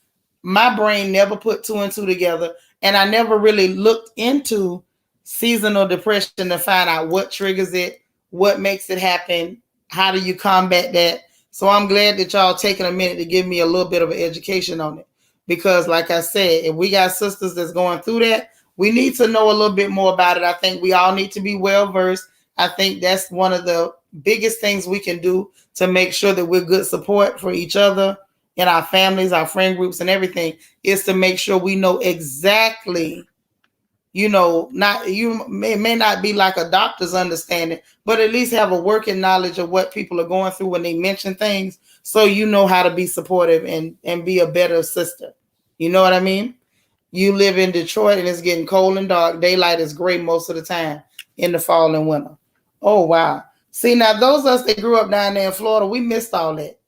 Speaker 1: My brain never put two and two together. And I never really looked into seasonal depression to find out what triggers it, what makes it happen, how do you combat that. So I'm glad that y'all taking a minute to give me a little bit of an education on it. Because like I said, if we got sisters that's going through that, we need to know a little bit more about it. I think we all need to be well versed. I think that's one of the biggest things we can do to make sure that we're good support for each other in our families, our friend groups, and everything, is to make sure we know exactly, not you may not be like a doctor's understanding, but at least have a working knowledge of what people are going through when they mention things, so you know how to be supportive and be a better sister. You know what I mean? You live in Detroit and it's getting cold and dark. Daylight is gray most of the time in the fall and winter. Oh, wow. See, now those of us that grew up down there in Florida, we missed all that.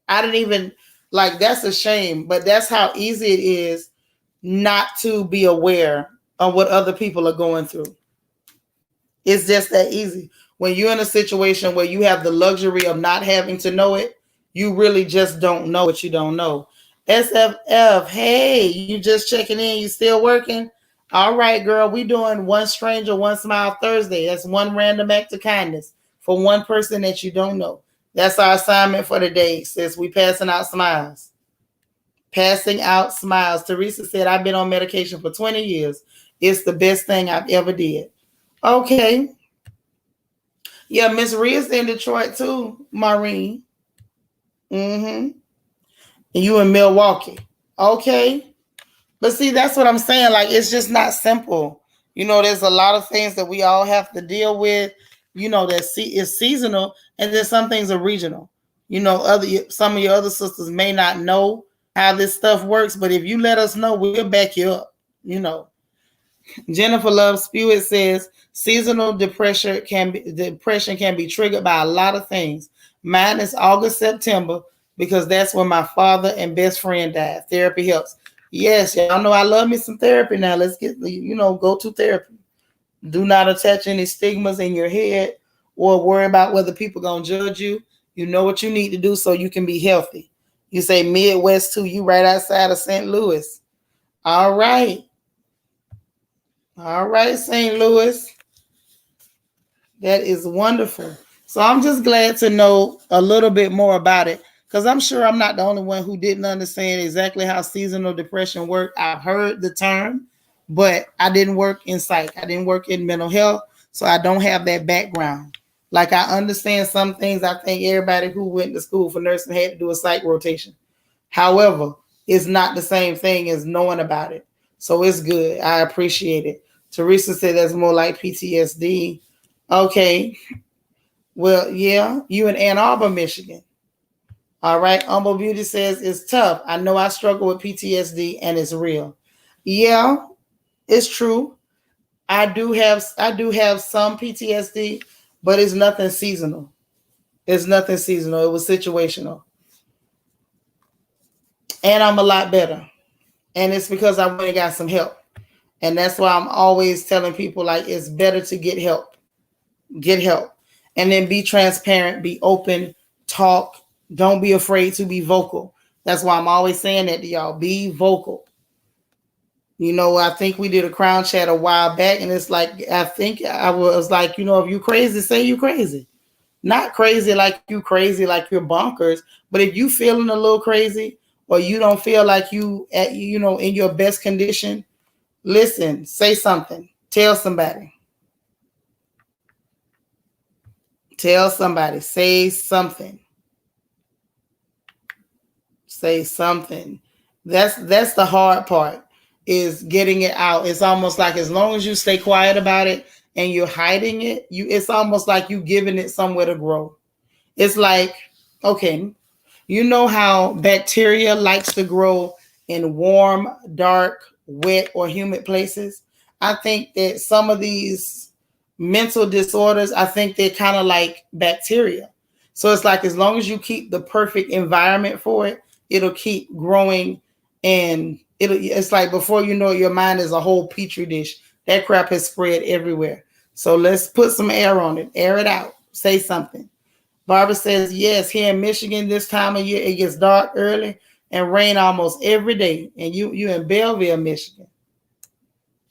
Speaker 1: I didn't even, that's a shame, but that's how easy it is not to be aware of what other people are going through. It's just that easy. When you're in a situation where you have the luxury of not having to know it, you really just don't know what you don't know. SFF, hey, you just checking in, you still working? All right, girl, we doing One Stranger, One Smile Thursday. That's one random act of kindness for one person that you don't know. That's our assignment for the day, sis. We passing out smiles. Passing out smiles. Teresa said, I've been on medication for 20 years. It's the best thing I've ever did. Okay. Yeah, Miss Ria's in Detroit too, Maureen. And you in Milwaukee. Okay. But see, that's what I'm saying. It's just not simple. There's a lot of things that we all have to deal with, that is seasonal, and then some things are regional. Some of your other sisters may not know how this stuff works, but if you let us know, we'll back you up. Jennifer Love Spewitt says seasonal depression can be triggered by a lot of things. Mine is August, September, because that's when my father and best friend died. Therapy helps. Yes, y'all know I love me some therapy now. Let's go to therapy. Do not attach any stigmas in your head or worry about whether people gonna judge you. You know what you need to do so you can be healthy. You say Midwest too, you right outside of St. Louis. All right. All right, St. Louis. That is wonderful. So I'm just glad to know a little bit more about it, because I'm sure I'm not the only one who didn't understand exactly how seasonal depression worked. I've heard the term, but I didn't work in psych. I didn't work in mental health. So I don't have that background. Like I understand some things. I think everybody who went to school for nursing had to do a psych rotation. However, it's not the same thing as knowing about it. So it's good. I appreciate it. Teresa said that's more like PTSD. Okay. Well, yeah, you in Ann Arbor, Michigan. All right. Humble Beauty says it's tough. I know I struggle with PTSD and it's real. Yeah, it's true. I do have some PTSD, but it's nothing seasonal. It's nothing seasonal. It was situational. And I'm a lot better. And it's because I went and got some help. And that's why I'm always telling people like it's better to get help. Get help. And then be transparent, be open, talk. Don't be afraid to be vocal. That's why I'm always saying that to y'all. Be vocal. You know, I think we did a crown chat a while back, and it's like I think I was like, if you crazy, say you crazy. Not crazy like you're bonkers, but if you feeling a little crazy or you don't feel like in your best condition, listen, say something. Tell somebody. Tell somebody. Say something. Say something. That's the hard part is getting it out. It's almost like as long as you stay quiet about it and you're hiding it, it's almost like you giving it somewhere to grow. It's like, okay, you know how bacteria likes to grow in warm, dark, wet, or humid places? I think that some of these mental disorders, I think they're kind of like bacteria. So it's like as long as you keep the perfect environment for it, it'll keep growing and it's like before you know it, your mind is a whole petri dish. That crap has spread everywhere. So let's put some air on it, air it out, say something. Barbara says, yes, here in Michigan this time of year, it gets dark early and rain almost every day. And you in Belleville, Michigan.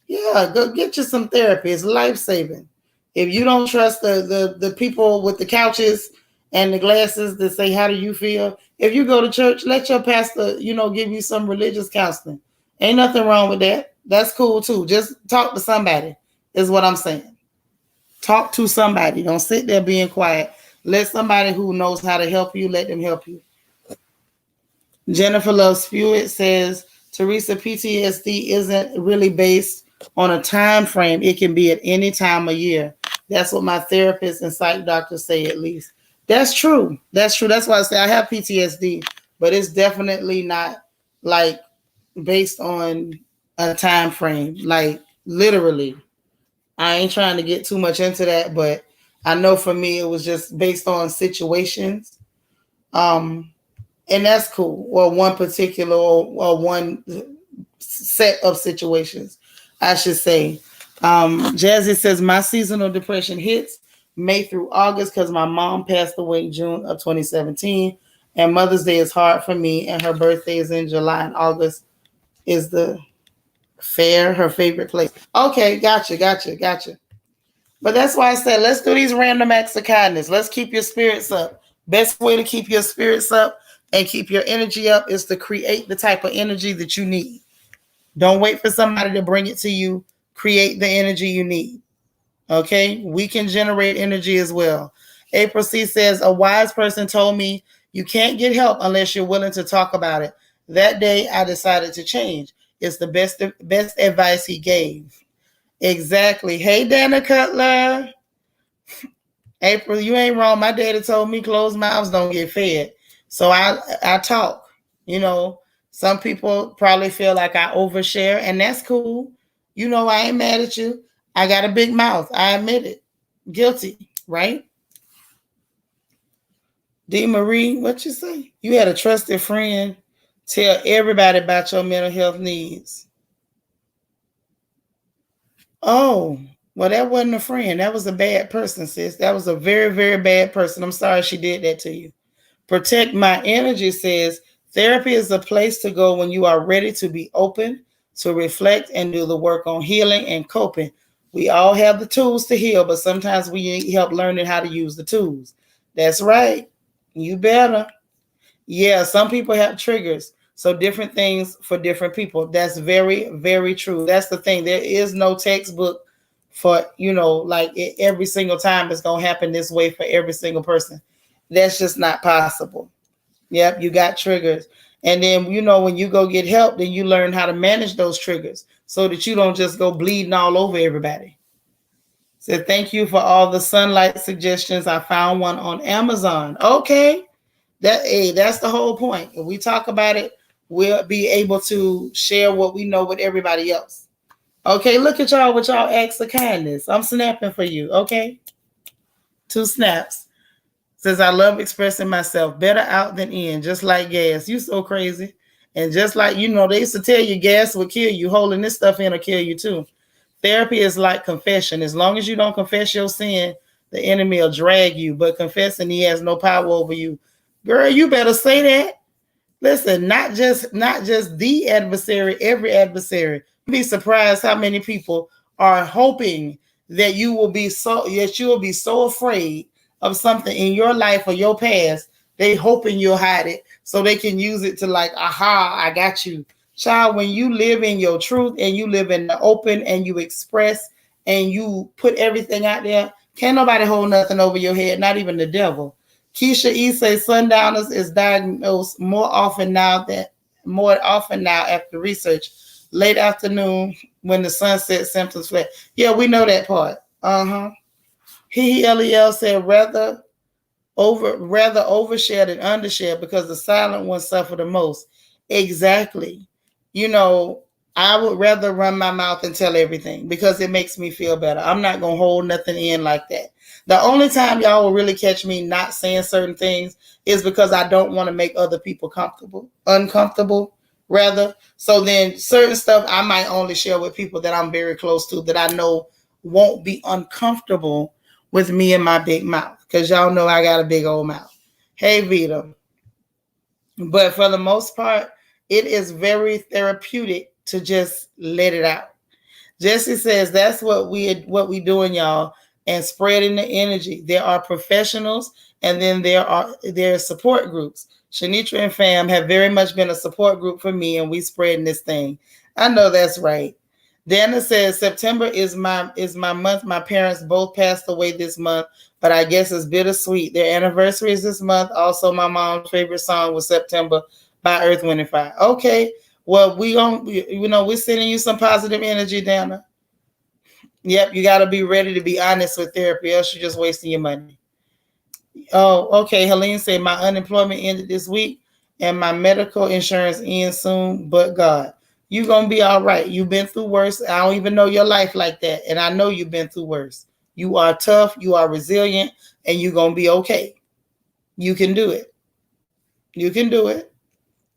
Speaker 1: Yeah, go get you some therapy. It's life-saving. If you don't trust the people with the couches and the glasses that say, how do you feel? If you go to church, let your pastor, give you some religious counseling. Ain't nothing wrong with that. That's cool too. Just talk to somebody is what I'm saying. Talk to somebody. Don't sit there being quiet. Let somebody who knows how to help you, let them help you. Jennifer Loves Fewitt says, Teresa, PTSD isn't really based on a time frame. It can be at any time of year. That's what my therapist and psych doctors say at least. That's true. That's true. That's why I say I have PTSD, but it's definitely not like based on a time frame. Like literally. I ain't trying to get too much into that, but I know for me it was just based on situations. And that's cool. Or one particular or one set of situations, I should say. Jazzy says my seasonal depression hits May through August because my mom passed away June of 2017. And Mother's Day is hard for me, and her birthday is in July, and August is the fair, her favorite place. Okay, gotcha. But that's why I said, let's do these random acts of kindness. Let's keep your spirits up. Best way to keep your spirits up and keep your energy up is to create the type of energy that you need. Don't wait for somebody to bring it to you. Create the energy you need. Okay? We can generate energy as well. April C says, a wise person told me you can't get help unless you're willing to talk about it. That day, I decided to change. It's the best advice he gave. Exactly. Hey, Dana Cutler. April, you ain't wrong. My daddy told me closed mouths don't get fed. So I talk. Some people probably feel like I overshare, and that's cool. I ain't mad at you. I got a big mouth. I admit it. Guilty, right? D. Marie, what you say? You had a trusted friend tell everybody about your mental health needs. Oh, well, that wasn't a friend. That was a bad person, sis. That was a very, very bad person. I'm sorry she did that to you. Protect My Energy says, therapy is a place to go when you are ready to be open, to reflect, and do the work on healing and coping. We all have the tools to heal, but sometimes we need help learning how to use the tools. That's right. You better. Yeah, some people have triggers. So different things for different people. That's very, very true. That's the thing. There is no textbook for, like every single time it's going to happen this way for every single person. That's just not possible. Yep, you got triggers. And then, when you go get help, then you learn how to manage those triggers so that you don't just go bleeding all over everybody. So thank you for all the sunlight suggestions. I found one on Amazon. Okay. That's the whole point. If we talk about it, we'll be able to share what we know with everybody else. Okay, look at y'all with y'all acts of kindness. I'm snapping for you. Okay. 2 snaps. Says I love expressing myself. Better out than in, just like gas. You so crazy. And just like, they used to tell you gas would kill you. Holding this stuff in will kill you too. Therapy is like confession. As long as you don't confess your sin, the enemy will drag you. But confessing he has no power over you. Girl, you better say that. Listen, not just the adversary, every adversary. You'd be surprised how many people are hoping that you will be so afraid of something in your life or your past. They hoping you'll hide it so they can use it to like, aha, I got you. Child, when you live in your truth and you live in the open and you express and you put everything out there, can't nobody hold nothing over your head, not even the devil. Keisha E says sundowners is diagnosed more often now after research. Late afternoon when the sunset symptoms flare. Yeah, we know that part. Lel said rather overshare than undershare because the silent ones suffer the most. Exactly. I would rather run my mouth and tell everything because it makes me feel better. I'm not going to hold nothing in like that. The only time y'all will really catch me not saying certain things is because I don't want to make other people uncomfortable, rather. So then certain stuff I might only share with people that I'm very close to that I know won't be uncomfortable with me and my big mouth because y'all know I got a big old mouth. Hey, Vita. But for the most part, it is very therapeutic to just let it out. Jesse says that's what we doing, y'all, and spreading the energy. There are professionals, and then there are support groups. Shanitra and Fam have very much been a support group for me, and we spreading this thing. I know that's right. Dana says September is my month. My parents both passed away this month, but I guess it's bittersweet. Their anniversary is this month. Also, my mom's favorite song was September by Earth, Wind, and Fire. Okay, well we're sending you some positive energy, Dana. Yep, you got to be ready to be honest with therapy, else you're just wasting your money. Oh, okay. Helene said my unemployment ended this week, and my medical insurance ends soon. But God. You're going to be all right. You've been through worse. I don't even know your life like that. And I know you've been through worse. You are tough. You are resilient. And you're going to be okay. You can do it. You can do it.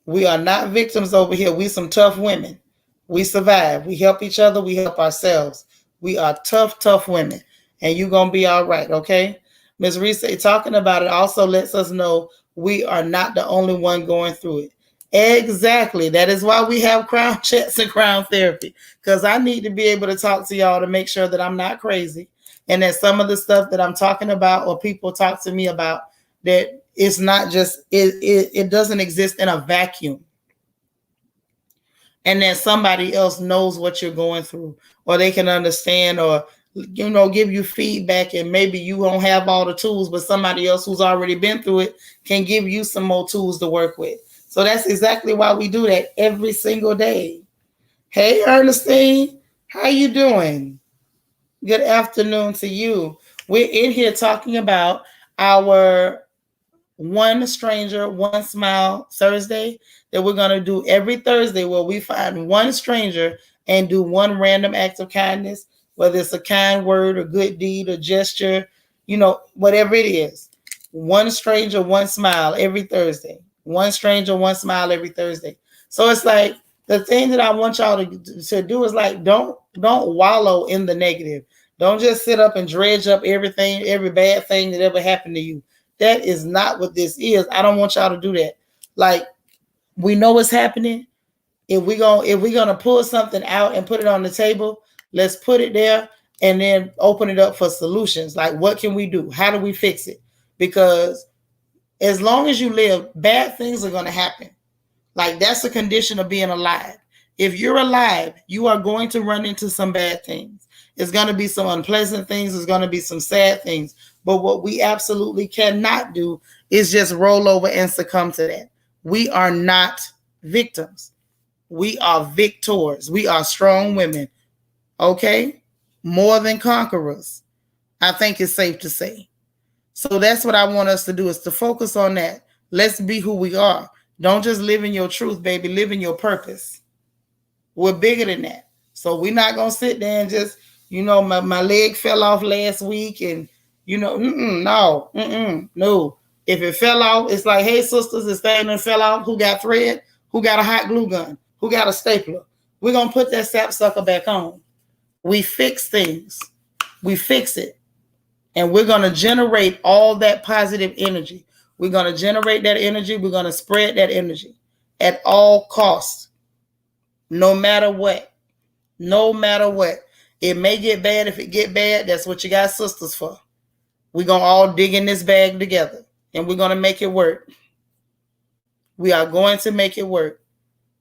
Speaker 1: We are not victims over here. We some tough women. We survive. We help each other. We help ourselves. We are tough women. And you're going to be all right, okay? Ms. Reese, talking about it also lets us know we are not the only one going through it. Exactly. That is why we have crown checks and crown therapy, because I need to be able to talk to y'all to make sure that I'm not crazy and that some of the stuff that I'm talking about or people talk to me about, that it's not just, it doesn't exist in a vacuum, and that somebody else knows what you're going through, or they can understand, or give you feedback, and maybe you don't have all the tools, but somebody else who's already been through it can give you some more tools to work with. So that's exactly why we do that every single day. Hey, Ernestine, how you doing? Good afternoon to you. We're in here talking about our One Stranger, One Smile Thursday that we're going to do every Thursday, where we find one stranger and do one random act of kindness, whether it's a kind word, a good deed, a gesture, whatever it is. One stranger, one smile every Thursday. One stranger, one smile every Thursday. So it's like the thing that I want y'all to do is like, don't wallow in the negative. Don't just sit up and dredge up everything, every bad thing that ever happened to you. That is not what this is. I don't want y'all to do that. Like, we know what's happening. If we're gonna pull something out and put it on the table, let's put it there and then open it up for solutions. Like, what can we do? How do we fix it? Because as long as you live, bad things are gonna happen. Like, that's a condition of being alive. If you're alive, you are going to run into some bad things. It's going to be some unpleasant things. It's going to be some sad things. But what we absolutely cannot do is just roll over and succumb to that. We are not victims. We are victors. We are strong women. Okay? More than conquerors. I think it's safe to say. So that's what I want us to do, is to focus on that. Let's be who we are. Don't just live in your truth, baby. Live in your purpose. We're bigger than that. So we're not going to sit there and just, my leg fell off last week and, no. If it fell off, it's like, hey, sisters, this thing that fell off. Who got thread? Who got a hot glue gun? Who got a stapler? We're going to put that sapsucker back on. We fix things. We fix it. And we're going to generate all that positive energy. We're going to generate that energy. We're going to spread that energy at all costs. No matter what. No matter what. It may get bad. If it get bad, that's what you got sisters for. We're going to all dig in this bag together. And we're going to make it work. We are going to make it work.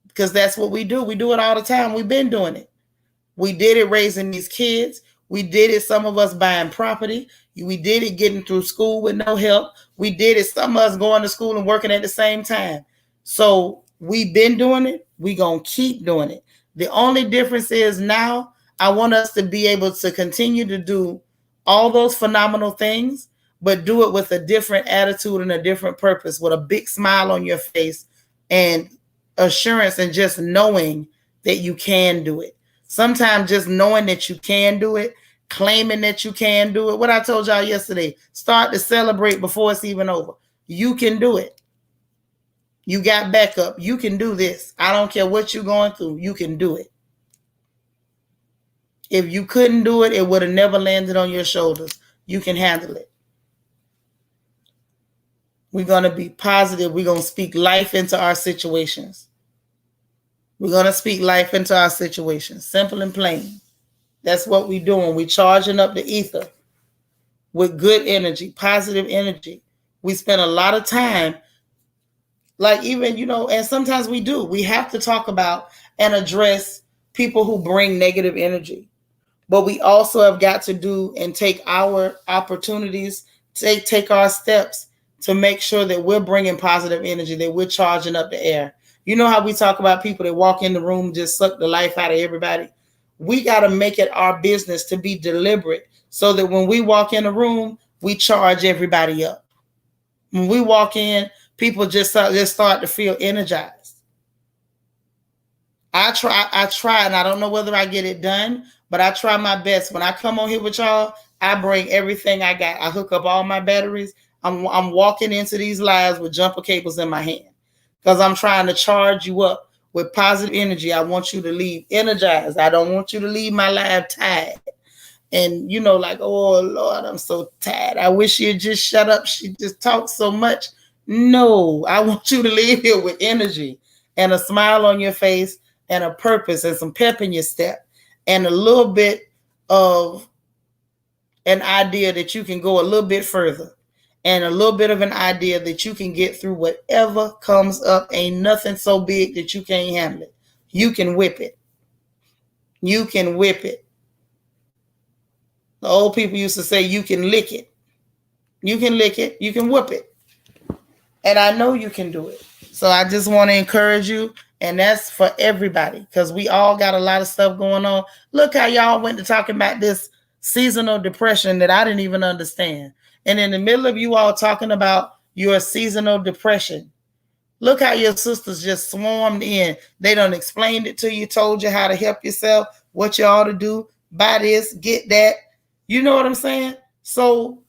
Speaker 1: Because that's what we do. We do it all the time. We've been doing it. We did it raising these kids. We did it, some of us buying property. We did it getting through school with no help. We did it, some of us going to school and working at the same time. So we've been doing it. We're going to keep doing it. The only difference is now I want us to be able to continue to do all those phenomenal things, but do it with a different attitude and a different purpose, with a big smile on your face and assurance and just knowing that you can do it. Sometimes just knowing that you can do it, claiming that you can do it. What I told y'all yesterday, start to celebrate before it's even over. You can do it. You got backup. You can do this. I don't care what you're going through. You can do it. If you couldn't do it, it would have never landed on your shoulders. You can handle it. We're going to be positive. We're going to speak life into our situations. We're going to speak life into our situations. Simple and plain. That's what we're doing. We're charging up the ether with good energy, positive energy. We spend a lot of time, like even, and sometimes we do. We have to talk about and address people who bring negative energy. But we also have got to do and take our opportunities, take our steps to make sure that we're bringing positive energy, that we're charging up the air. You know how we talk about people that walk in the room, just suck the life out of everybody? We got to make it our business to be deliberate so that when we walk in the room, we charge everybody up. When we walk in, people just start to feel energized. I try, and I don't know whether I get it done, but I try my best. When I come on here with y'all, I bring everything I got. I hook up all my batteries. I'm walking into these lives with jumper cables in my hand because I'm trying to charge you up with positive energy. I want you to leave energized. I don't want you to leave my live tired. And, like, oh, Lord, I'm so tired. I wish you'd just shut up. She just talks so much. No, I want you to leave here with energy and a smile on your face and a purpose and some pep in your step and a little bit of an idea that you can go a little bit further and a little bit of an idea that you can get through whatever comes up. Ain't nothing so big that you can't handle it. You can whip it. You can whip it. The old people used to say you can lick it. You can lick it. You can whip it. And I know you can do it. So I just want to encourage you. And that's for everybody because we all got a lot of stuff going on. Look how y'all went to talking about this seasonal depression that I didn't even understand. And in the middle of you all talking about your seasonal depression, look how your sisters just swarmed in. They done explained it to you, told you how to help yourself, what you ought to do, buy this, get that. You know what I'm saying? So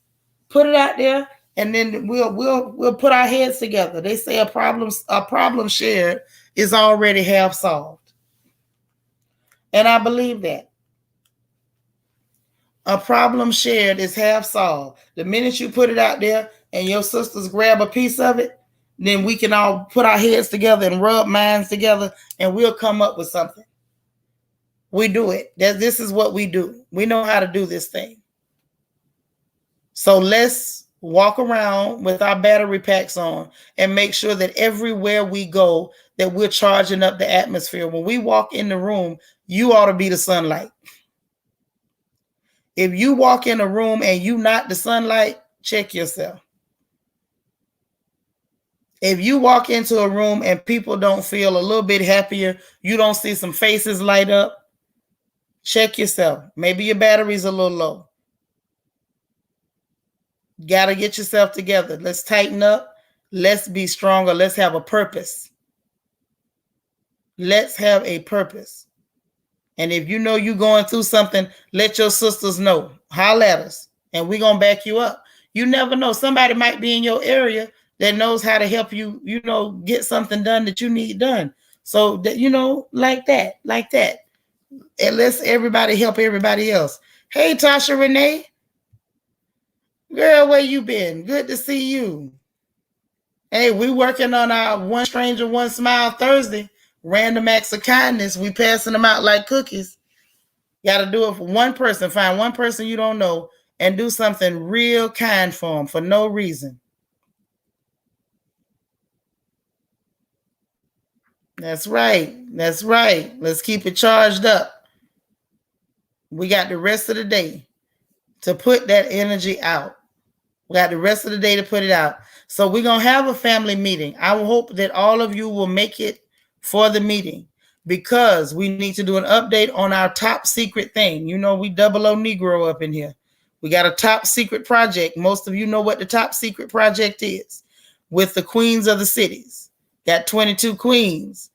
Speaker 1: put it out there, and then we'll put our heads together. They say a problem shared is already half solved. And I believe that. A problem shared is half solved. The minute you put it out there and your sisters grab a piece of it, then we can all put our heads together and rub minds together and we'll come up with something. We do it. This is what we do. We know how to do this thing. So let's walk around with our battery packs on and make sure that everywhere we go, that we're charging up the atmosphere. When we walk in the room, you ought to be the sunlight. If you walk in a room and you not the sunlight, check yourself. If you walk into a room and people don't feel a little bit happier, you don't see some faces light up, check yourself. Maybe your battery's a little low. Got to get yourself together. Let's tighten up. Let's be stronger. Let's have a purpose. Let's have a purpose. And if you know you're going through something, let your sisters know. Holler at us, and we're going to back you up. You never know. Somebody might be in your area that knows how to help you, get something done that you need done. So, that, like that. And let's everybody help everybody else. Hey, Tasha Renee. Girl, where you been? Good to see you. Hey, we working on our One Stranger, One Smile Thursday. Random acts of kindness. We passing them out like cookies. Got to do it for one person. Find one person you don't know and do something real kind for them for no reason. That's right. That's right. Let's keep it charged up. We got the rest of the day to put that energy out. We got the rest of the day to put it out. So we're going to have a family meeting. I hope that all of you will make it for the meeting, because we need to do an update on our top secret thing. We 00 Negro up in here. We got a top secret project. Most of you know what the top secret project is, with the queens of the cities. Got 22 queens.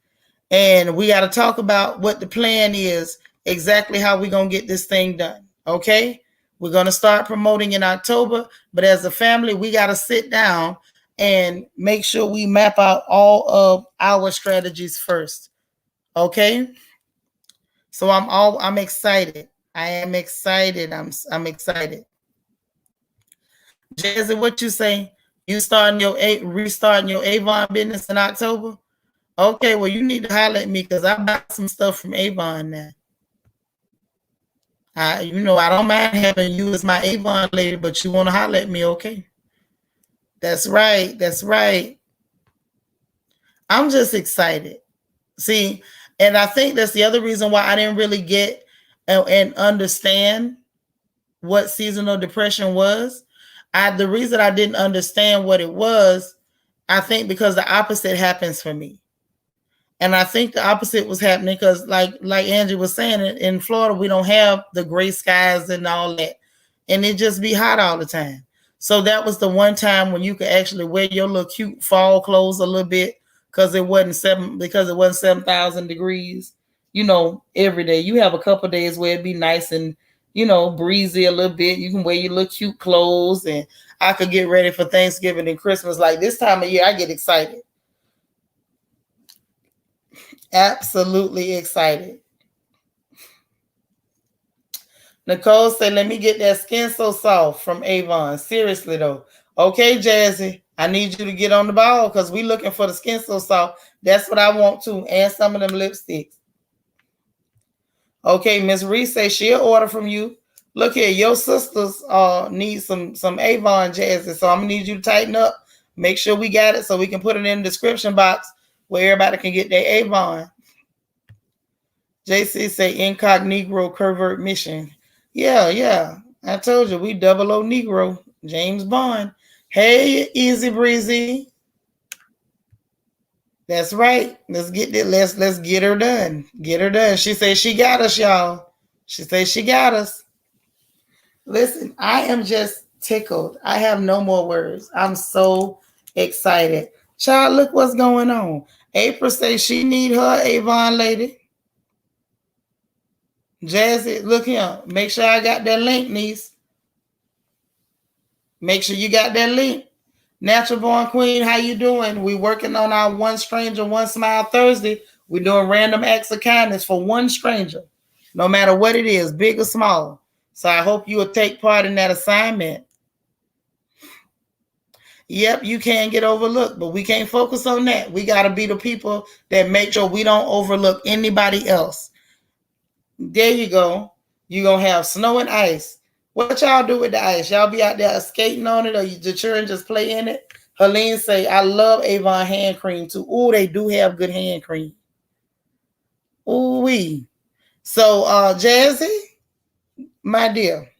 Speaker 1: And we got to talk about what the plan is, exactly how we're going to get this thing done. Okay? We're going to start promoting in October, but as a family, we got to sit down and make sure we map out all of our strategies first. Okay? So I'm excited. I am excited. I'm excited. Jazzy, what you say? You restarting your Avon business in October? Okay, well, you need to holler at me, because I bought some stuff from Avon now. I don't mind having you as my Avon lady, but you want to holler at me, okay? That's right. That's right. I'm just excited. See, and I think that's the other reason why I didn't really get and understand what seasonal depression was. The reason I didn't understand what it was, I think because the opposite happens for me. And I think the opposite was happening because, like Angie was saying, in Florida, we don't have the gray skies and all that. And it just be hot all the time. So that was the one time when you could actually wear your little cute fall clothes a little bit, because it wasn't 7,000 degrees, every day. You have a couple days where it'd be nice and, breezy a little bit. You can wear your little cute clothes, and I could get ready for Thanksgiving and Christmas. Like this time of year, I get excited. Absolutely excited. Nicole said, let me get that Skin So Soft from Avon. Seriously, though. Okay, Jazzy, I need you to get on the ball, because we looking for the Skin So Soft. That's what I want, too, and some of them lipsticks. Okay, Miss Reese says she'll order from you. Look here, your sisters need some Avon, Jazzy, so I'm going to need you to tighten up. Make sure we got it so we can put it in the description box where everybody can get their Avon. JC say incognito covert mission. Yeah. I told you, we 00 Negro. James Bond. Hey, Easy Breezy. That's right. Let's get it. Let's get her done. Get her done. She says she got us, y'all. She says she got us. Listen, I am just tickled. I have no more words. I'm so excited. Child, look what's going on. April says she need her Avon lady. Jazzy, look here. Make sure I got that link, niece. Make sure you got that link. Natural Born Queen, how you doing? We working on our One Stranger, One Smile Thursday. We're doing random acts of kindness for one stranger, no matter what it is, big or small. So I hope you will take part in that assignment. Yep, you can get overlooked, but we can't focus on that. We got to be the people that make sure we don't overlook anybody else. There you go. You're going to have snow and ice. What y'all do with the ice? Y'all be out there skating on it, or the children just play in it? Helene say, I love Avon hand cream too. Ooh, they do have good hand cream. Ooh wee. So Jazzy, my dear,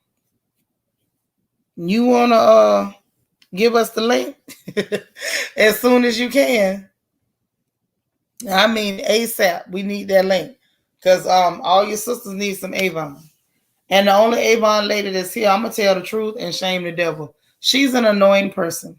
Speaker 1: you wanna give us the link as soon as you can? I mean ASAP. We need that link. Cause all your sisters need some Avon. And the only Avon lady that's here, I'm gonna tell the truth and shame the devil. She's an annoying person.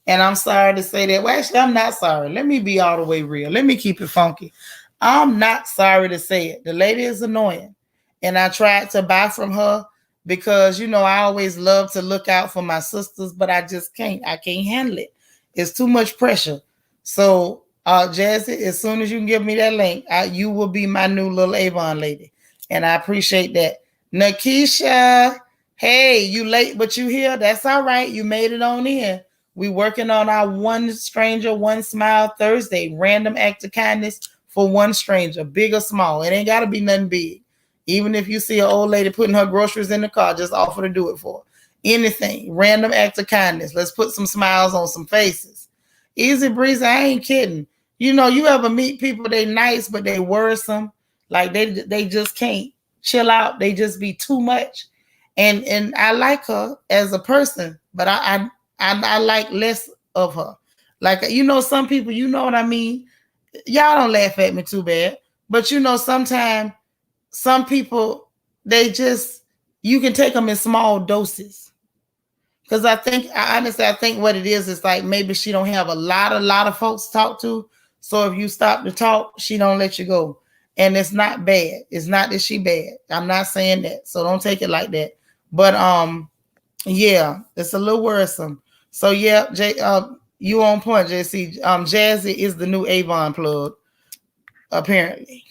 Speaker 1: And I'm sorry to say that. Well, actually, I'm not sorry. Let me be all the way real. Let me keep it funky. I'm not sorry to say it. The lady is annoying. And I tried to buy from her because, you know, I always love to look out for my sisters, but I just can't. I can't handle it. It's too much pressure. So, Jazzy, as soon as you can give me that link, you will be my new little Avon lady. And I appreciate that. Nakisha, hey, you late, but you here. That's all right. You made it on in. We working on our One Stranger, One Smile Thursday. Random act of kindness for one stranger, big or small. It ain't got to be nothing big. Even if you see an old lady putting her groceries in the car, just offer to do it for her. Anything. Random act of kindness. Let's put some smiles on some faces. Easy breezy. I ain't kidding. You know, you ever meet people, they nice, but they worrisome. Like they just can't chill out. They just be too much. And I like her as a person, but I like less of her. Like, you know, some people, you know what I mean? Y'all don't laugh at me too bad. But you know, sometimes some people, they just, you can take them in small doses. Because I think what it is like maybe she don't have a lot of folks to talk to. So if you stop to talk, she don't let you go. And it's not bad. It's not that she bad. I'm not saying that. So don't take it like that. But yeah, it's a little worrisome. So yeah, you on point, JC. Jazzy is the new Avon plug, apparently.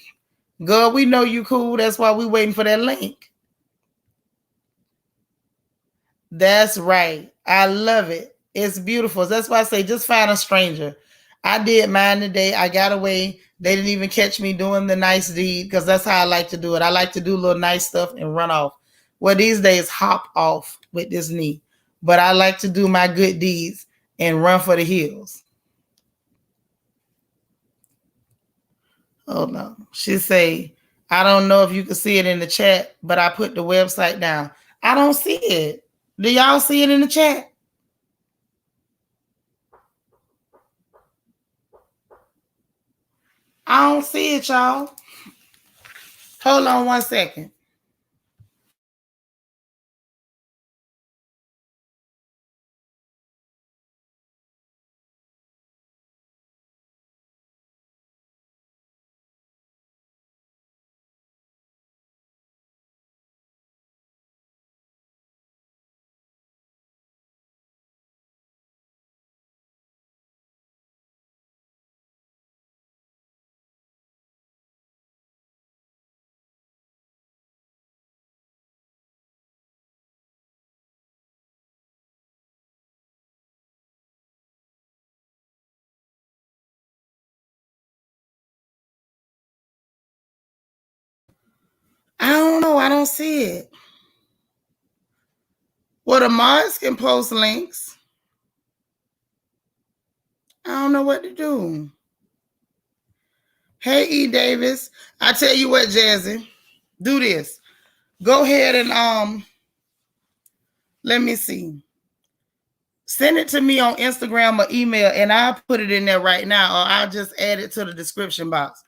Speaker 1: Girl, we know you cool. That's why we waiting for that link. That's right. I love it. It's beautiful. That's why I say just find a stranger. I did mine today. I got away. They didn't even catch me doing the nice deed because that's how I like to do it. I like to do little nice stuff and run off. Well, these days, hop off with this knee. But I like to do my good deeds and run for the hills. Oh no. She say, I don't know if you can see it in the chat, but I put the website down. I don't see it. Do y'all see it in the chat? I don't see it, y'all. Hold on one second. I don't know. I don't see it. Well, the mods can post links. I don't know what to do. Hey, E. Davis. I tell you what, Jazzy. Do this. Go ahead and let me see. Send it to me on Instagram or email, and I'll put it in there right now, or I'll just add it to the description box.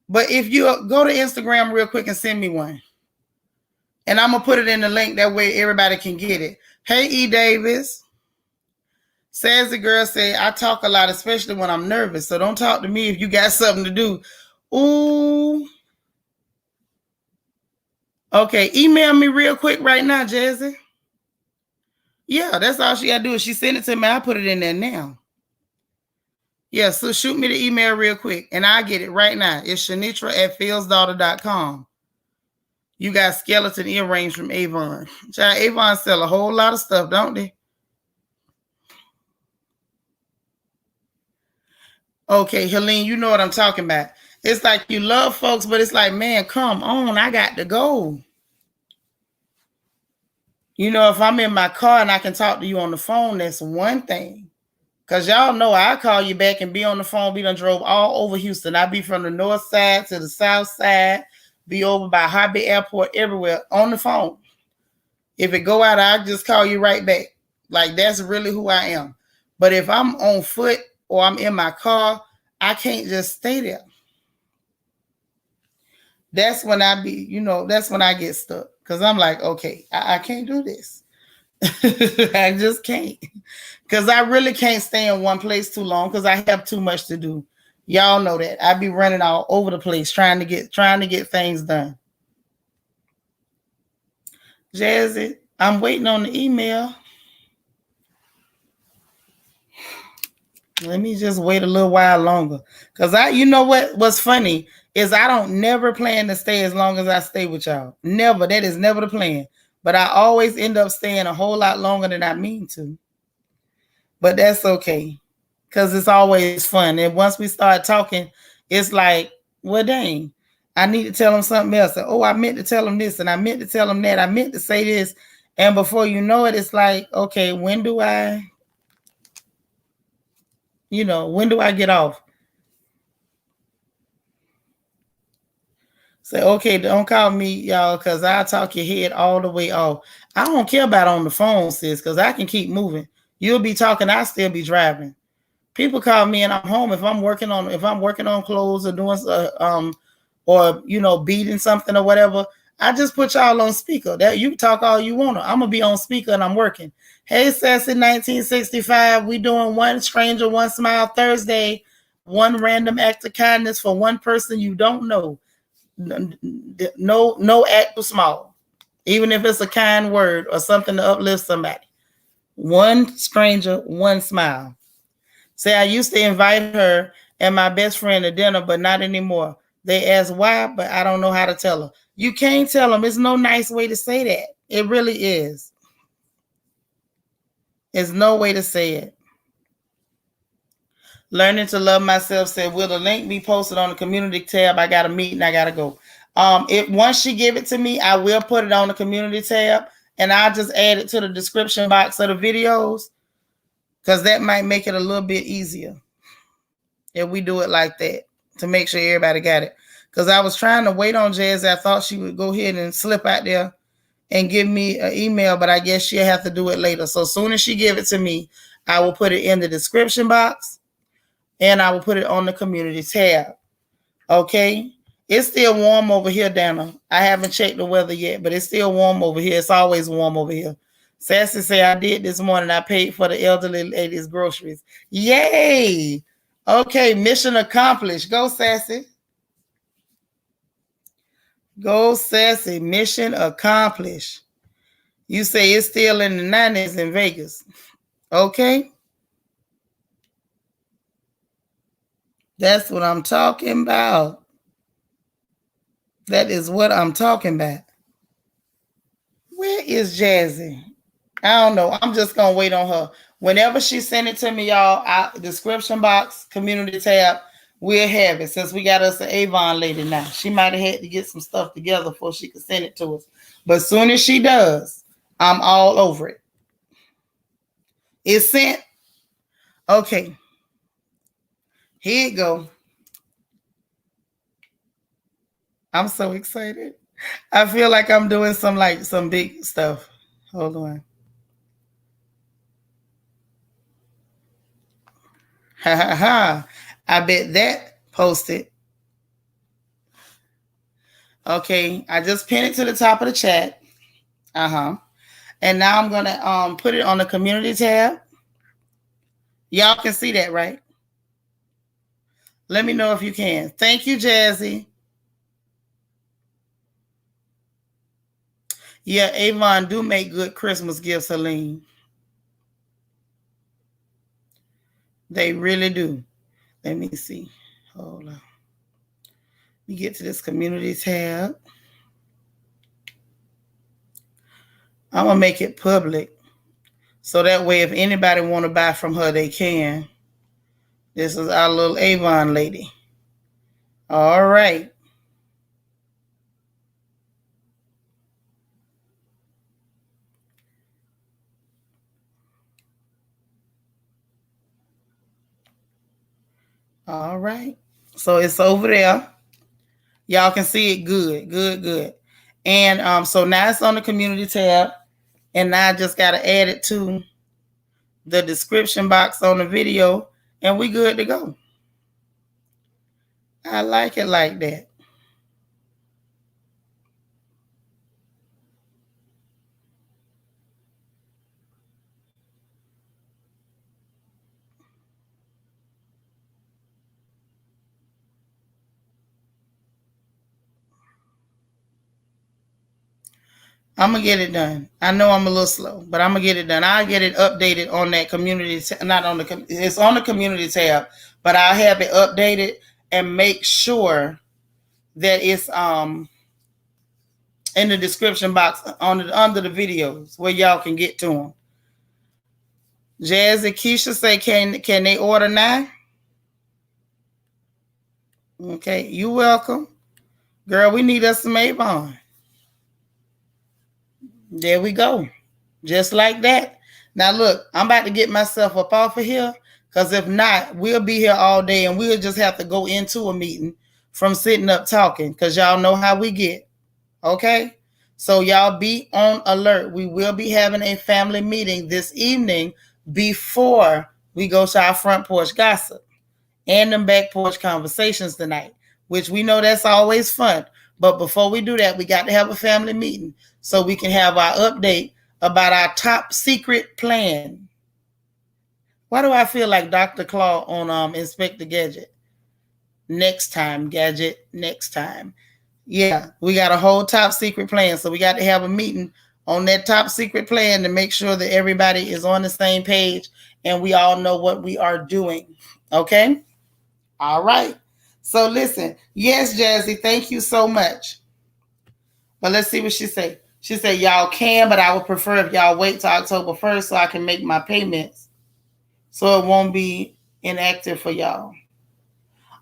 Speaker 1: But if you go to Instagram real quick and send me one, and I'm gonna put it in the link that way everybody can get it. Hey, E. Davis. Says the girl say, I talk a lot, especially when I'm nervous. So don't talk to me if you got something to do. Ooh. Okay, email me real quick right now, Jazzy. Yeah, that's all she got to do is she send it to me. I put it in there now. Yeah, so shoot me the email real quick, and I'll get it right now. It's Shanitra@fieldsdaughter.com. You got skeleton earrings from Avon. Child, Avon sell a whole lot of stuff, don't they? Okay, Helene, you know what I'm talking about. It's like you love folks, but it's like, man, come on, I got to go. You know, if I'm in my car and I can talk to you on the phone, that's one thing. Cause y'all know I call you back and be on the phone. We done drove all over Houston. I be from the north side to the south side, be over by Hobby Airport, everywhere on the phone. If it go out, I'll just call you right back. Like that's really who I am. But if I'm on foot or I'm in my car, I can't just stay there. That's when I be, that's when I get stuck. Cause I'm like, okay, I can't do this. I just can't. Cause I really can't stay in one place too long because I have too much to do. Y'all know that. I be running all over the place trying to get things done. Jazzy, I'm waiting on the email. Let me just wait a little while longer. Cause what's funny is I don't never plan to stay as long as I stay with y'all. Never. That is never the plan. But I always end up staying a whole lot longer than I mean to. But that's okay. Cause it's always fun. And once we start talking, it's like, well, dang, I need to tell them something else. Oh, I meant to tell them this and I meant to tell them that. I meant to say this. And before you know it, it's like, okay, when do I get off? Say, okay, don't call me, y'all, because I'll talk your head all the way off. I don't care about on the phone, sis, because I can keep moving. You'll be talking, I'll still be driving. People call me and I'm home if I'm working on clothes or doing or beating something or whatever. I just put y'all on speaker. That you can talk all you want. I'm gonna be on speaker and I'm working. Hey, Sassy 1965, we doing one stranger, one smile Thursday, one random act of kindness for one person you don't know. No act was small, even if it's a kind word or something to uplift somebody. One stranger, one smile. Say I used to invite her and my best friend to dinner, but not anymore. They ask why, but I don't know how to tell her. You can't tell them. It's no nice way to say that. It really is. There's no way to say it. Learning to love myself said, will the link be posted on the community tab? I got a meeting. I got to go. If once she give it to me, I will put it on the community tab and I'll just add it to the description box of the videos because that might make it a little bit easier if we do it like that to make sure everybody got it. Because I was trying to wait on Jazz. I thought she would go ahead and slip out there and give me an email, but I guess she'll have to do it later. So as soon as she give it to me, I will put it in the description box and I will put it on the community tab. Okay? It's still warm over here, Dana. I haven't checked the weather yet, but it's still warm over here. It's always warm over here. Sassy say I did this morning. I paid for the elderly lady's groceries. Yay! Okay, mission accomplished. Go, Sassy. Go, Sassy. Mission accomplished. You say it's still in the 90s in Vegas. Okay? That's what I'm talking about. That is what I'm talking about. Where is Jazzy? I don't know. I'm just going to wait on her. Whenever she send it to me, y'all, description box, community tab, we'll have it. Since we got us an Avon lady now. She might have had to get some stuff together before she could send it to us. But as soon as she does, I'm all over it. It's sent. Okay. Here you go. I'm so excited. I feel like I'm doing some big stuff. Hold on. Ha ha ha. I bet that posted. Okay. I just pinned it to the top of the chat. Uh-huh. And now I'm gonna put it on the community tab. Y'all can see that, right? Let me know if you can. Thank you, Jazzy. Yeah, Avon do make good Christmas gifts, Helene. They really do. Let me see. Hold on. Let me get to this community tab. I'm gonna make it public. So that way if anybody want to buy from her, they can. This is our little Avon lady. All right. All right. So it's over there. Y'all can see it good, good, good. And so now it's on the community tab. And now I just got to add it to the description box on the video. And we good to go. I like it like that. I'm gonna get it done. I know I'm a little slow, but I'm gonna get it done. I'll get it updated on that community. Not on the. It's on the community tab, but I'll have it updated and make sure that it's in the description box under the videos where y'all can get to them. Jazz and Keisha say, can they order now? Okay, you welcome, girl. We need us some Avon. There we go. Just like that. Now look, I'm about to get myself up off of here because if not, we'll be here all day and we'll just have to go into a meeting from sitting up talking because y'all know how we get. Okay? So y'all be on alert. We will be having a family meeting this evening before we go to our front porch gossip and them back porch conversations tonight, which we know that's always fun. But before we do that, we got to have a family meeting so we can have our update about our top secret plan. Why do I feel like Dr. Claw on Inspector Gadget? Next time, Gadget, next time. Yeah, we got a whole top secret plan. So we got to have a meeting on that top secret plan to make sure that everybody is on the same page and we all know what we are doing. Okay? All right. So listen, yes, Jazzy, thank you so much. But let's see what she say. She said, y'all can, but I would prefer if y'all wait till October 1st so I can make my payments so it won't be inactive for y'all.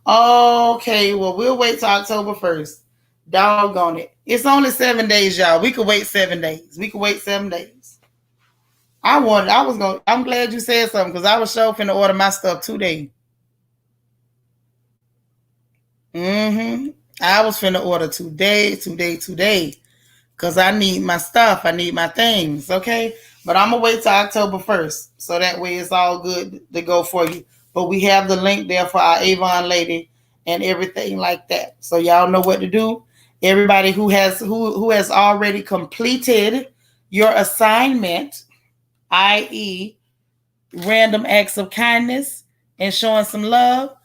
Speaker 1: Okay, well, we'll wait till October 1st. Doggone it. It's only 7 days, y'all. We could wait 7 days. We could wait 7 days. I'm glad you said something because I was sure finna order my stuff today. I was finna order today. Because I need my stuff. I need my things, okay? But I'm going to wait till October 1st. So that way it's all good to go for you. But we have the link there for our Avon lady and everything like that. So y'all know what to do. Everybody who has already completed your assignment, i.e., random acts of kindness and showing some love,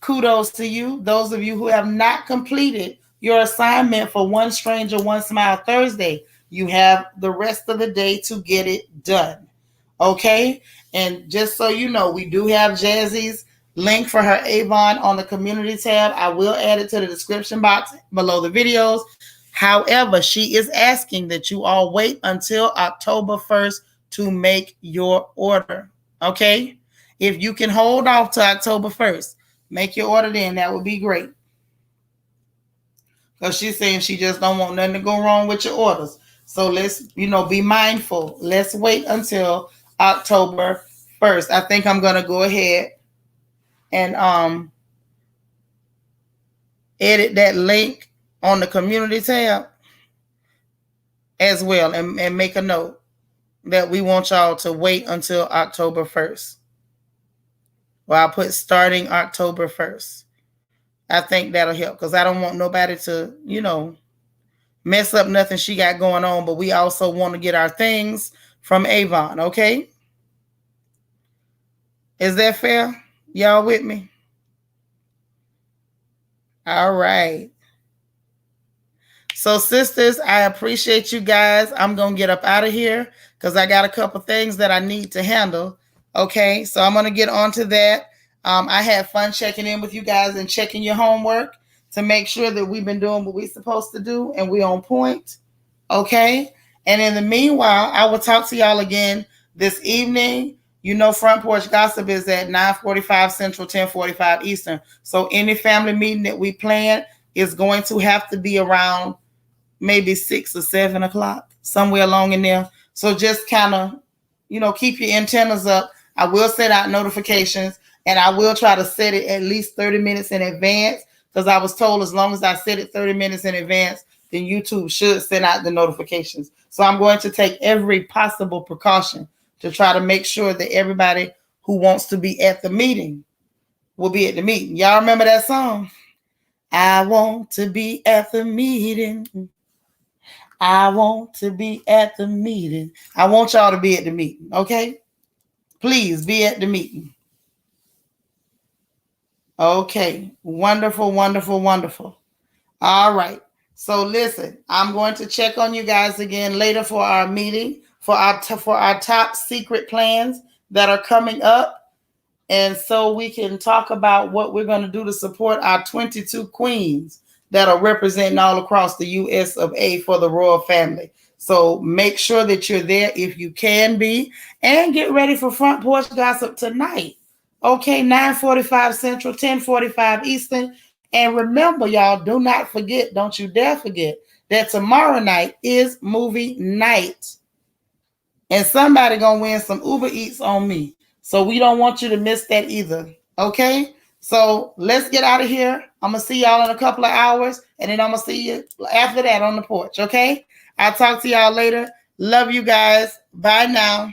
Speaker 1: kudos to you. Those of you who have not completed your assignment for One Stranger, One Smile Thursday, you have the rest of the day to get it done. Okay? And just so you know, we do have Jazzy's link for her Avon on the community tab. I will add it to the description box below the videos. However, she is asking that you all wait until October 1st to make your order. Okay? If you can hold off to October 1st, make your order then. That would be great. Because she's saying she just don't want nothing to go wrong with your orders. So let's, be mindful. Let's wait until October 1st. I think I'm going to go ahead and edit that link on the community tab as well and make a note that we want y'all to wait until October 1st. Well, I'll put starting October 1st. I think that'll help because I don't want nobody to, mess up nothing she got going on, but we also want to get our things from Avon, okay? Is that fair? Y'all with me? All right. So, sisters, I appreciate you guys. I'm going to get up out of here because I got a couple things that I need to handle, okay? So I'm going to get on to that. I had fun checking in with you guys and checking your homework to make sure that we've been doing what we're supposed to do and we on point. Okay. And in the meanwhile, I will talk to y'all again this evening. Front Porch Gossip is at 9:45 Central, 10:45 Eastern. So any family meeting that we plan is going to have to be around maybe 6 or 7 o'clock, somewhere along in there. So just kind of, keep your antennas up. I will set out notifications And I will try to set it at least 30 minutes in advance, because I was told as long as I set it 30 minutes in advance, then YouTube should send out the notifications. So I'm going to take every possible precaution to try to make sure that everybody who wants to be at the meeting will be at the meeting. Y'all remember that song? I want to be at the meeting. I want to be at the meeting. I want y'all to be at the meeting, okay? Please be at the meeting. Okay, wonderful, wonderful, wonderful. All right. So listen, I'm going to check on you guys again later for our meeting, for our top secret plans that are coming up. And so we can talk about what we're going to do to support our 22 queens that are representing all across the US of A for the royal family. So make sure that you're there if you can be, and get ready for Front Porch Gossip tonight. Okay, 9:45 Central, 10:45 Eastern. And remember, y'all, do not forget, don't you dare forget, that tomorrow night is movie night. And somebody gonna win some Uber Eats on me. So we don't want you to miss that either. Okay? So let's get out of here. I'm gonna see y'all in a couple of hours, and then I'm gonna see you after that on the porch. Okay? I'll talk to y'all later. Love you guys. Bye now.